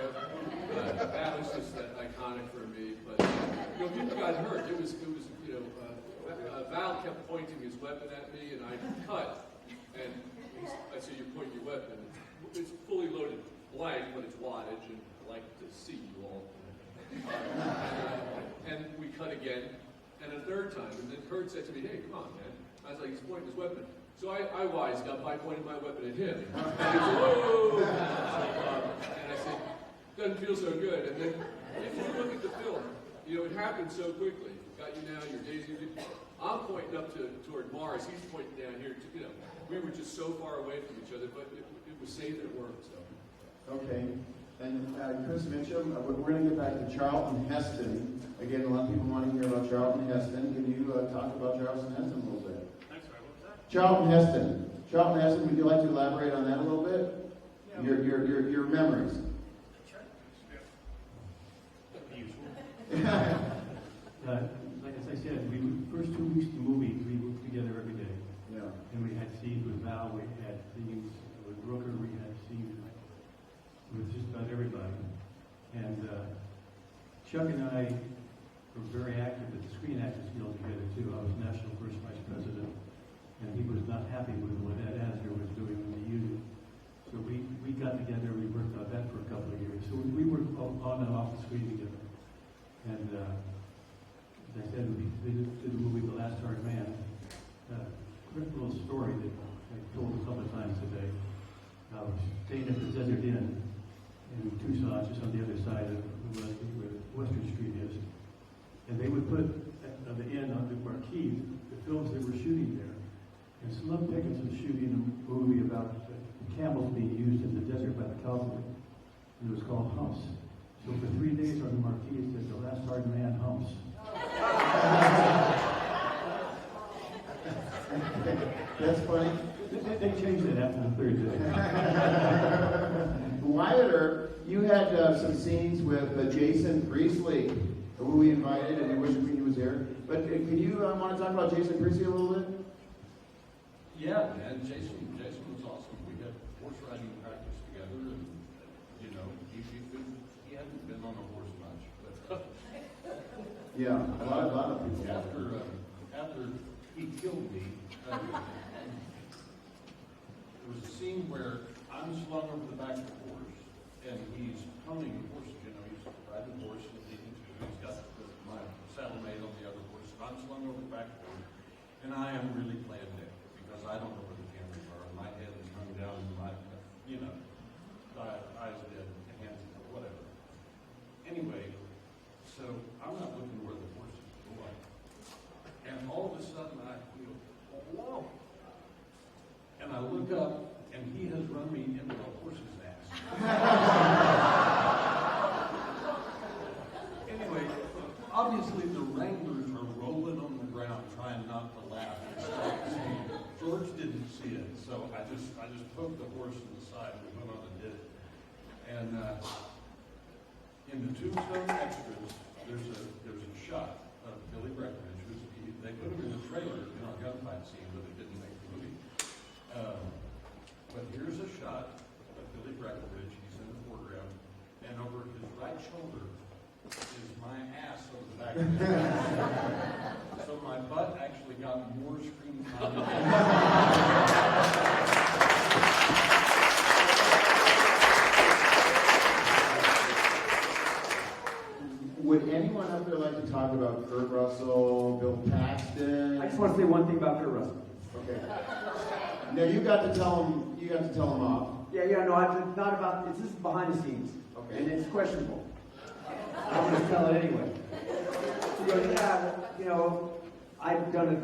I: know, that was just iconic for me. But you know, people got hurt. It was you know, Val kept pointing his weapon at me, and I cut. And I said, "You're pointing your weapon. It's fully loaded blank, but it's wattage, and I like to see you all." And we cut again, and a third time. And then Kurt said to me, "Hey, come on, man." I was like, "He's pointing his weapon." So I wised up by pointing my weapon at him. And he said, "Whoa!" And I said, "Doesn't feel so good." And then if you look at the film, you know, it happened so quickly. Got you now, you're dazed. I'm pointing up toward Mars. He's pointing down here. You know, we were just so far away from each other, but it was safe at work. So.
A: Okay. And Chris Mitchum, we're going to get back to Charlton Heston. Again, a lot of people want to hear about Charlton Heston. Can you talk about Charlton Heston a little bit?
B: I'm sorry, what was that?
A: Charlton Heston. Charlton Heston, would you like to elaborate on that a little bit?
B: Yeah.
A: Your memories.
B: Sure. The usual. Like as I said, first 2 weeks of the movie, we worked together every day.
A: Yeah.
B: And we had scenes with Val, we had scenes with Rooker, we had scenes with just about everybody. And Chuck and I were very active at the Screen Actors Guild together too. I was National First Vice President, and he was not happy with what Ed Asner was doing in the union. So we got together, we worked on that for a couple of years. So we worked on and off the screen together. And as I said, we did the movie The Last Hard Man. Quick little story that I told a couple of times today. I was staying at the Desert Inn in Tucson, just on the other side of where Western Street is. And they would put at the inn on the marquee the films they were shooting there. And Slum Pickens was shooting a movie about camels being used in the desert by the cavalry. And it was called Humps. So for 3 days on the marquee it said, "The Last Hard Man Humps."
A: That's funny.
B: They changed it after the third day.
A: Wyatt Earp, you had some scenes with Jason Priestley, who we invited, and we wish he was here. But can you want to talk about Jason Priestley a little bit?
J: Yeah, man, Jason was awesome. We had horse riding practice together, and you know, he hadn't been on a horse much, but
A: Yeah, a lot of people.
J: after he killed me, there was a scene where I'm slung over the back of the horse, and he's ponying the horse. You know, he's riding the horse, and he's got my saddle made on the other horse, and I'm slung over the back of the horse, and I am really playing Nick. Because I don't know where the cameras are, and my head is hung down, and my, you know, eyes dead, hands, whatever. Anyway, so I'm not looking where the horse is going, and all of a sudden I feel, whoa, and I look up, and he has run me into a horse's ass. Anyway, obviously the wranglers are rolling on the ground, trying not to laugh. George didn't see it, so I just poked the horse in the side and we went on and did it. And in the Tombstone extras, there's a shot of Billy Breckenridge. They put him in the trailer in our gunfight scene, but they didn't make the movie. But here's a shot of Billy Breckenridge. He's in the foreground, and over his right shoulder is my ass over the back of his head. So my butt actually got more screen time.
A: Would anyone up there like to talk about Kurt Russell, Bill Paxton?
E: I just want to say one thing about Kurt Russell.
A: Okay. Now you got to tell him. You got to tell him off.
E: Yeah, no, I'm not about. This is behind the scenes,
A: Okay.
E: and it's questionable. I'm going to tell it anyway. He goes, yeah, you know, I've done a.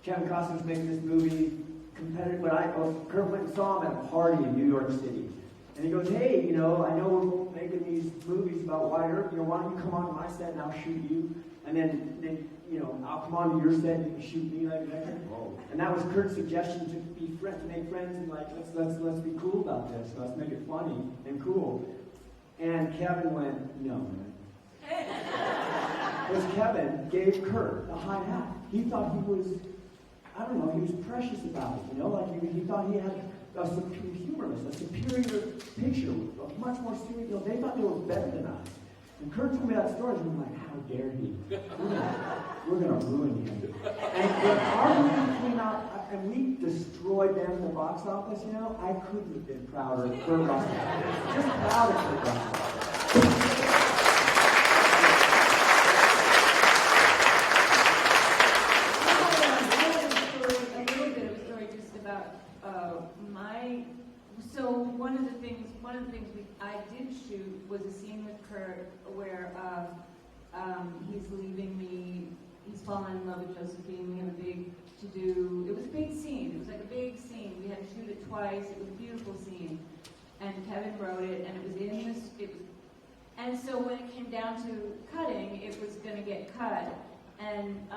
E: Kevin Costner's making this movie competitive, but Kurt went and saw him at a party in New York City. And he goes, hey, you know, I know we're making these movies about Wyatt Earp. You know, why don't you come on to my set and I'll shoot you? And then you know, I'll come on to your set and you can shoot me like that. And that was Kurt's suggestion to be friends, to make friends, and like let's be cool about this. Let's make it funny and cool. And Kevin went, no, man. Because Kevin gave Kurt a high hat. He thought he was, I don't know, he was precious about it. You know, like he thought he had a superior, a superior picture, a much more serious. You know, they thought they were better than us. And Kurt told me that story, and I'm like, how dare he? We're gonna ruin him. And when our movie came out, and we destroyed them in the box office, you know, I couldn't have been prouder of Kurt Russell. Just proud of Kurt Russell.
G: One of the things I did shoot was a scene with Kurt where he's leaving me. He's fallen in love with Josephine. We have a big to-do. It was a big scene. It was like a big scene. We had to shoot it twice. It was a beautiful scene, and Kevin wrote it, and it was in this. And so when it came down to cutting, it was going to get cut. And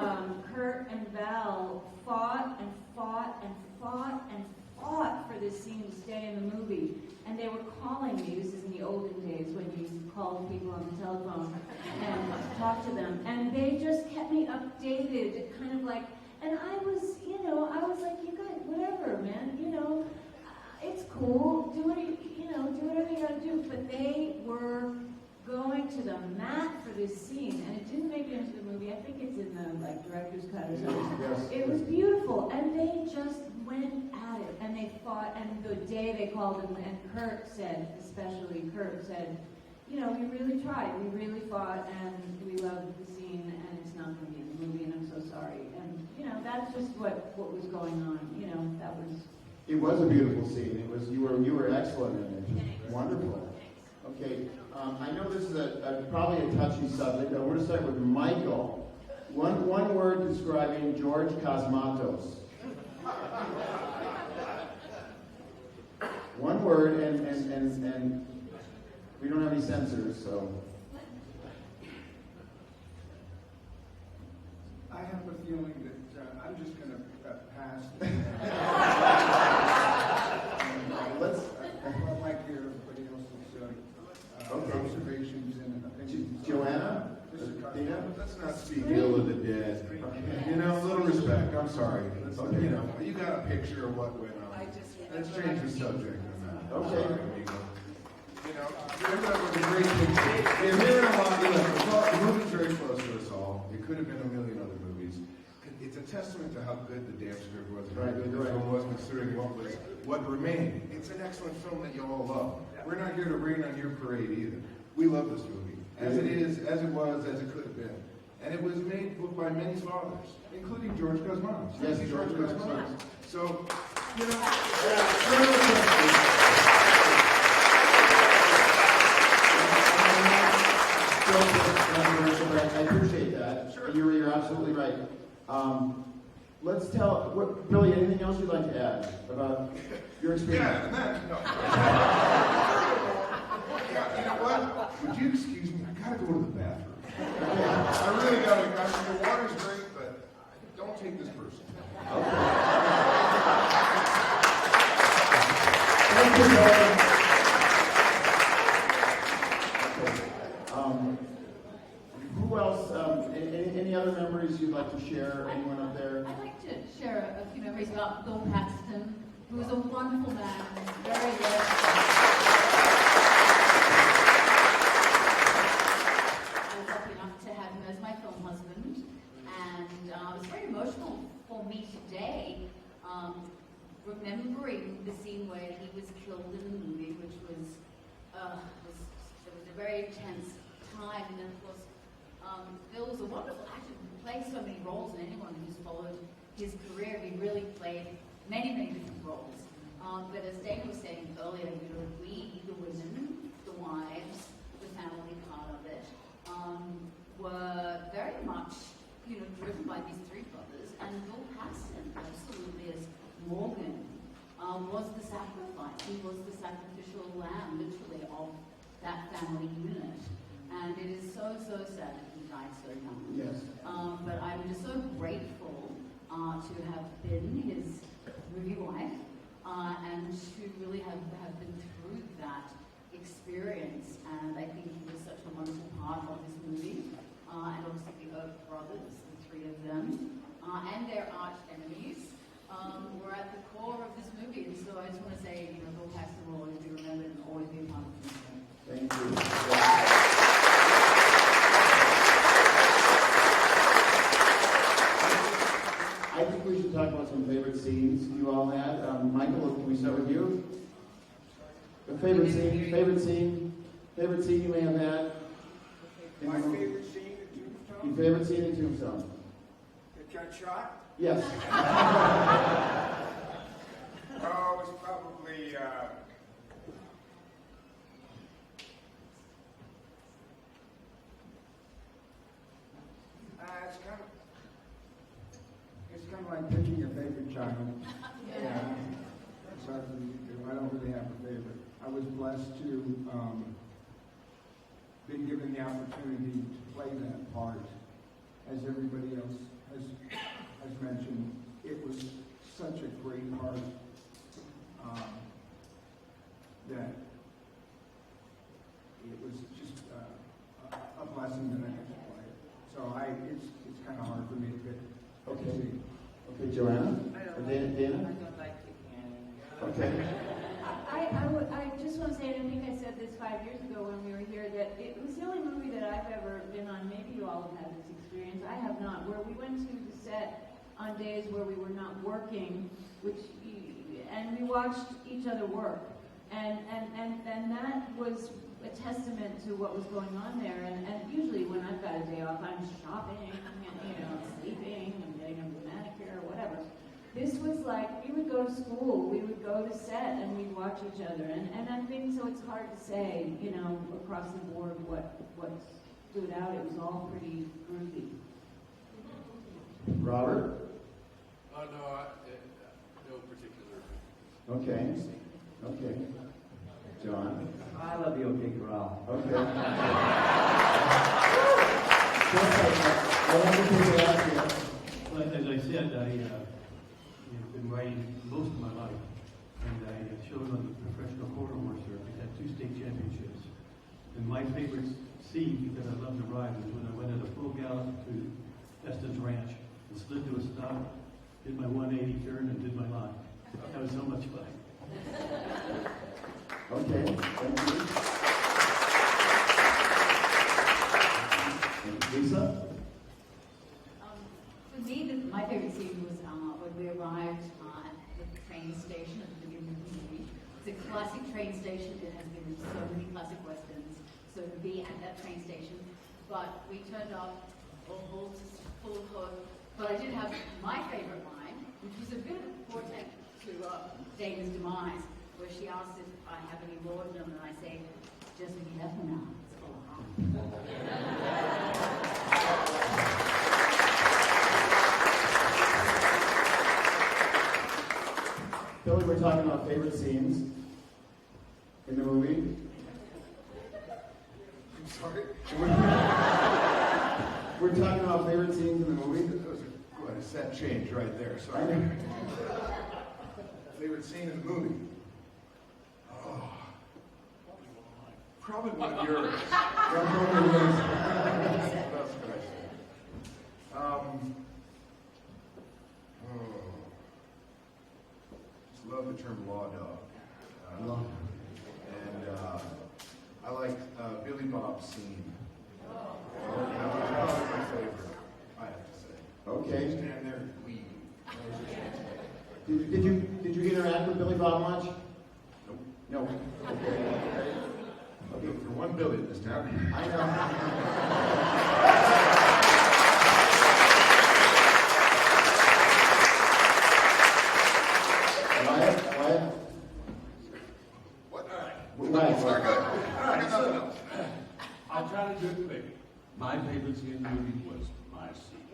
G: Kurt and Val fought and fought and fought and fought for this scene to stay in the movie. And they were calling me, this is in the olden days when you called people on the telephone and talked to them. And they just kept me updated, kind of like, and I was like, you guys, whatever, man, you know, it's cool, do whatever you gotta do. But they were going to the mat for this scene, and it didn't make it into the movie. I think it's in the director's cut or something.
A: Yes.
G: It was beautiful, and they just went at it, and they fought. And the day they called him, and Kurt said, you know, we really tried, we really fought, and we loved the scene, and it's not going to be in the movie, and I'm so sorry. And you know, that's just what was going on. You know, that was.
A: It was a beautiful scene. It was you were excellent in it. Just wonderful. Okay, I know this is probably a touchy subject, but we're going to start with Michael. One word describing George Cosmatos. One word, and we don't have any censors, so.
F: I have a feeling that I'm just going to pass.
A: Let's.
F: I like to hear everybody else's observations and opinions.
A: Joanna? Dina?
D: Let's not speak ill of the dead. You know, a little respect. I'm sorry. You know, you got a picture of what went on. Let's change the subject on that.
A: Okay.
D: Sorry, amigo. You know, that was a great picture. We're hearing a lot. The movie's very close to us all. It could have been a million other movies. It's a testament to how good the damn script was, how good the film was, considering what remained. It's an excellent film that you all love. We're not here to rain on your parade either. We love this movie. As it is, as it was, as it could have been. And it was made by many fathers, including George Cosmatos.
A: Yes, George Cosmatos.
D: So, you know,
A: I appreciate that.
D: Sure.
A: You're absolutely right. Let's Billy, anything else you'd like to add about your experience?
D: yeah, and that, no. Yeah, you know what? Would you excuse me? I gotta go to the bathroom. I really gotta. The water's great, but don't take this person.
A: Thank you, Billy. else, any other memories you'd like to share? Anyone up there?
C: I'd like to share a few memories about Bill Paxton, who was a wonderful man, very I was lucky enough to have him as my film husband, and it was very emotional for me today, remembering the scene where he was killed in the movie, which was a very intense time. And then, of course, Bill was a wonderful actor who played so many roles, and anyone who's followed his career, he really played many, many different roles. But as Dave was saying earlier, we, the women, the wives, the family part of it, were very much, driven by these three brothers. And Bill Paxton, absolutely, as Morgan, was the sacrifice. He was the sacrificial lamb, literally, of that family unit. And it is so, so sad that he died so young.
A: Yes.
C: But I'm just so grateful to have been his movie wife and to really have been through that experience. And I think he was such a wonderful part of this movie. And obviously the Oak brothers, the three of them, and their arch enemies were at the core of this movie. And so I just want to say, Bill Paxton will always be remembered and always be a part of the movie.
A: Thank you. I think we should talk about some favorite scenes you all had. Michael, can we start with you? The favorite scene you may have had.
F: My favorite scene in Tombstone?
A: Your favorite scene in Tombstone?
F: That got shot?
A: Yes.
F: Oh, it was probably, it's kind of like picking your favorite child. Yeah. So I don't really have a favorite. I was blessed to be given the opportunity to play that part. As everybody else has mentioned, it was such a great part that it was just a blessing that I got to play it. So it's kind of hard for me to pick.
A: Okay. Okay, Joanna? Or Dana?
H: I don't like picking
A: Okay.
G: I just want to say, and I think I said this 5 years ago when we were here, that it was the only movie that I've ever been on. Maybe you all have had this experience. I have not. Where we went to the set on days where we were not working, and we watched each other work, and that was a testament to what was going on there. And usually when I've got a day off, I'm shopping, sleeping, I'm getting a manicure or whatever. This was like, we would go to school, we would go to set, and we'd watch each other. And I think, so it's hard to say, across the board what stood out. It was all pretty groovy.
A: Robert?
I: No particular.
A: Okay. Okay. John?
L: I love the OK Corral.
A: Okay.
B: Well, as I said, I've been writing most of my life, and I showed on the professional corridor circuit, had 2 state championships. And my favorite scene, because I love to ride, was when I went at a full gallop to Estes Ranch and slid to a stop, did my 180 turn, and did my line. That was so much fun.
A: Okay, thank you. Lisa?
C: For me, my favorite scene was when we arrived at the train station at the beginning of the movie. It's a classic train station. It has been in so many classic westerns. So to be at that train station, but we turned up full of hope. But I did have my favorite line, which was a bit of a portent to Dana's demise, where she asked if I have any laudanum, and I say, just be careful now, it's full of harm.
A: Billy, we're talking about favorite scenes in the movie.
D: I'm sorry.
A: We're talking about favorite scenes in the movie.
D: That was a set change right there. Sorry. Favorite scene in the movie? Oh, probably one of yours. What else could I love the term law dog.
A: Law.
D: And I like Billy Bob's scene. That was probably my favorite, I have to say.
A: Okay.
D: Stand there and lead.
A: Did you interact with Billy Bob much?
D: Nope.
A: No. Okay.
D: Okay, for one Billy in this town.
A: I know. Wyatt?
D: What? All right.
A: Wyatt.
D: All right, so
J: I'll try to do it quick. My favorite scene in the movie was my scene.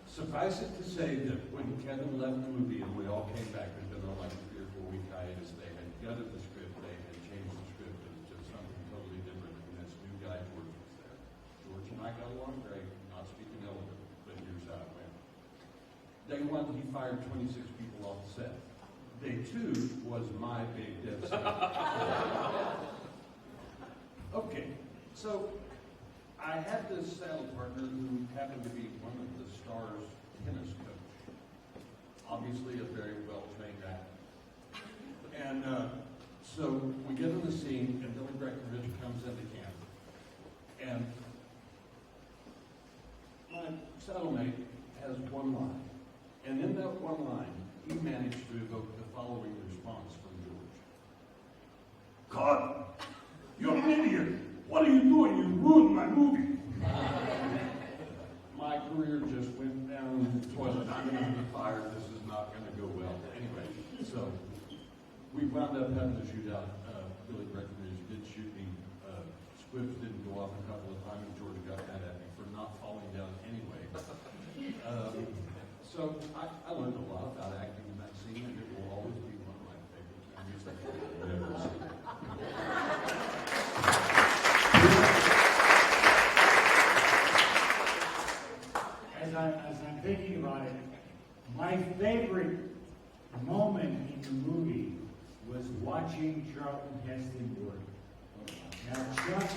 J: Suffice it to say that when Kevin left the movie and we all came back, there'd been like a 3 or 4 week hiatus, they had gutted the script, they had changed the script into something totally different, and this new guy, George, was there. George and I got along great, not speaking ill of him, but here's how it went. Day 1, he fired 26 people off the set. Day 2 was my big devastation. Okay, so I had this saddle partner who happened to be one of the Stars' tennis coach. Obviously a very well-trained athlete. And so we get in the scene, and Billy Breckenridge comes into camp. And my saddlemate has one line. And in that one line, he managed to evoke the following response from George. God, you're an idiot. What are you doing? You ruined my movie. My career just went down the toilet. I'm going to be fired. This is not going to go well. Anyway, so we wound up having to shoot out. Billy Breckenridge did shoot me. Squibs didn't go off a couple of times. George got mad at me for not falling down anyway. So I learned a lot about acting in that scene, and it will always be one of my favorite movies that I've ever seen.
K: As I'm thinking about it, my favorite moment in the movie was watching Charlton Heston work. Now, Chuck,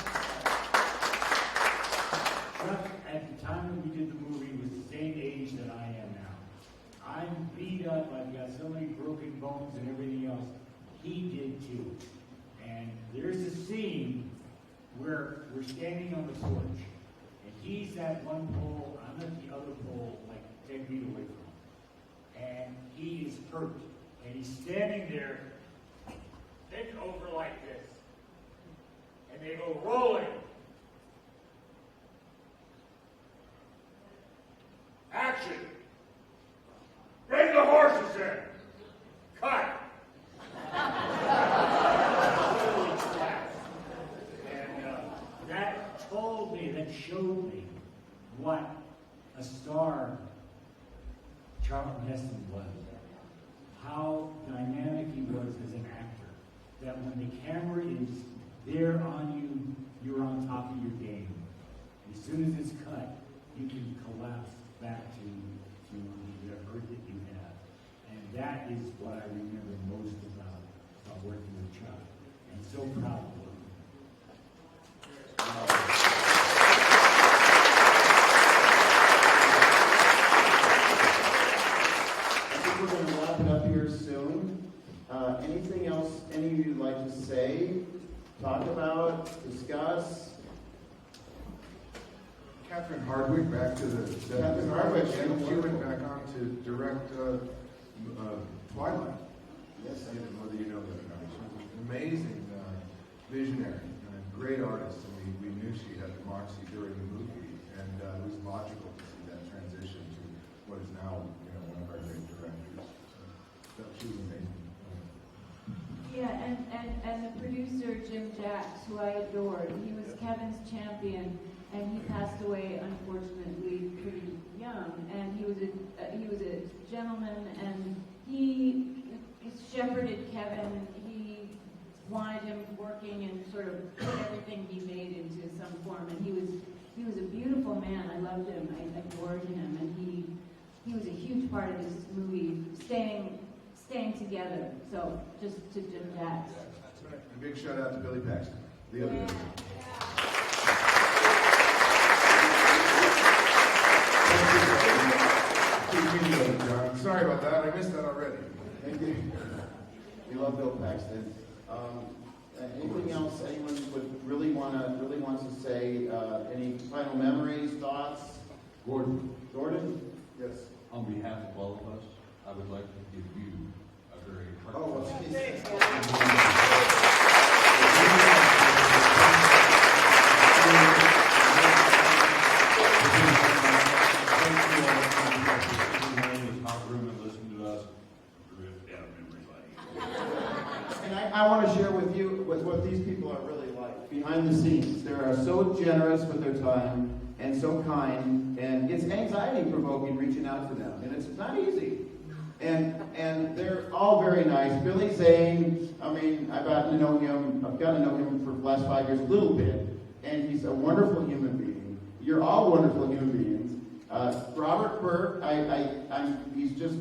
K: at the time that we did the movie, was the same age that I am now. I'm beat up, I've got so many broken bones and everything else. He did too. And there's a scene where we're standing on the porch, and he's at one pole, I'm at the other pole, like 10 feet away from him. And he is hurt. And he's standing there, bent over like this. And they go rolling. Action! Bring the horses in! Cut! And that told me, that showed me what a star Charlton Heston was. How dynamic he was as an actor. That when the camera is there on you, you're on top of your game. As soon as it's cut, you can collapse back to the hurt that you have. And that is what I remember most about working with Chuck. And so proud of him.
A: We're going to wrap it up here soon. Anything else any of you would like to say, talk about, discuss?
D: Catherine Hardwick, back to the
A: Catherine Hardwick,
D: she went back on to direct Twilight.
A: Yes,
D: Whether you know that or not. She was an amazing visionary and a great artist, and we knew she had the moxie during the movie, and it was logical to see that transition to what is now, one of our great directors. So she was amazing.
G: Yeah, and the producer, Jim Jacks, who I adored, he was Kevin's champion, and he passed away, unfortunately, pretty young. And he was a gentleman, and he shepherded Kevin. He wanted him working and sort of put everything he made into some form. And he was a beautiful man. I loved him. I adored him, and he was a huge part of this movie, staying together. So just to Jim Jacks.
D: That's right. A big shout out to Billy Paxton, the other guy. John. Sorry about
A: love Bill Paxton. Anything else anyone would wants to say? Any final memories, thoughts?
J: Gordon,
A: Gordon? Yes.
J: on behalf of all of us, I would like to give you a very
A: Oh,
J: heartfelt
A: And I want to share with you what these people are really like behind the scenes. They are so generous with their time and so kind, and it's anxiety provoking reaching out to them, and it's not easy. And they're all very nice. Billy Zane, I mean, I've gotten to know him for the last 5 years a little bit, and he's a wonderful human being. You're all wonderful human beings. Robert Burke, he's just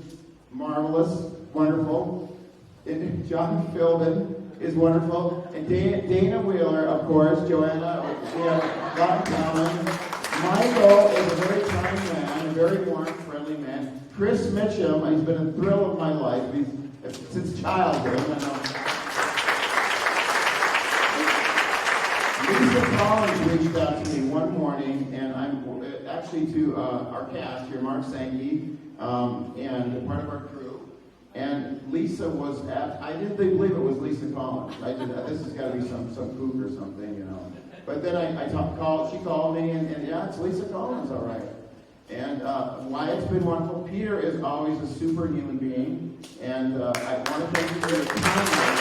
A: marvelous, wonderful. And John Philbin is wonderful. And Dana Wheeler, of course, Joanna, we have a lot in common. Michael is a very kind man, a very warm, friendly man. Chris Mitchum, he's been a thrill of my life since childhood. Lisa Collins reached out to me one morning, and I'm actually to our cast here, Mark Sankey, and part of our crew. And Lisa was I didn't believe it was Lisa Collins. This has got to be some kook or something, you know. But then she called me, and yeah, it's Lisa Collins, all right. And Wyatt's been wonderful. Peter is always a superhuman being, and I want to thank you for your kindness.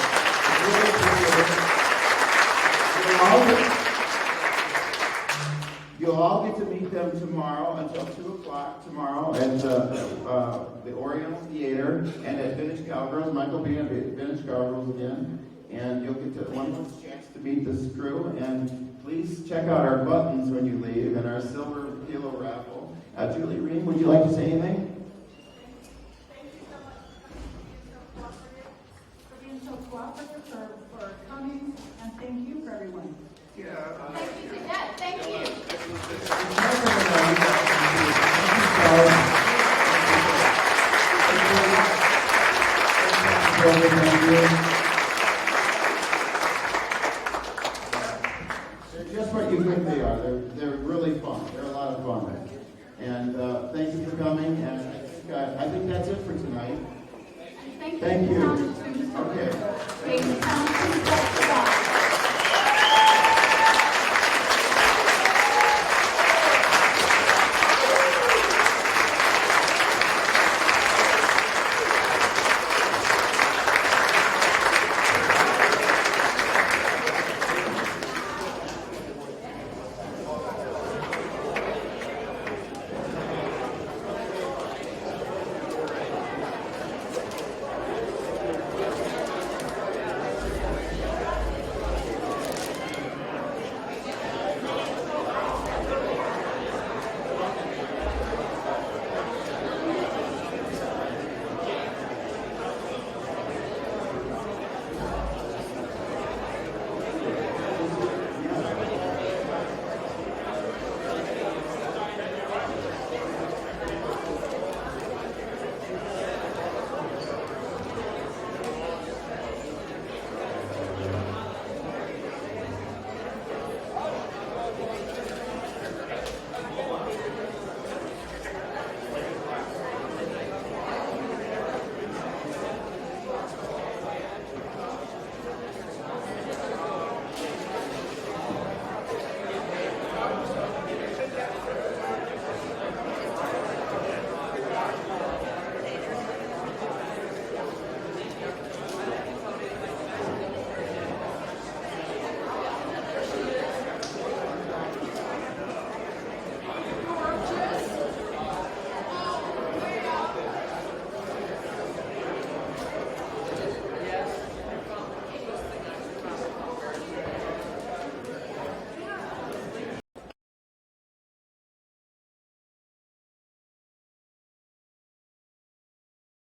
A: You'll all get to meet them tomorrow until 2 o'clock tomorrow at the Oriental Theater and at Vintage Cowgirls. Michael will be at Vintage Cowgirls again, and you'll get to one chance to meet this crew. And please check out our buttons when you leave and our silver kilo raffle. Julie Ream, would you like to say anything?
M: Thank you so much for being so cooperative, for coming, and thank you for everyone.
D: Yeah.
C: Thank you to Dad. Thank you.
A: They're just what you think they are. They're really fun. They're a lot of fun. And thank you for coming. And I think that's it for tonight.
C: Thank you.
A: Thank you.
C: Tombstone.
A: Okay.
C: Thank you. Tombstone.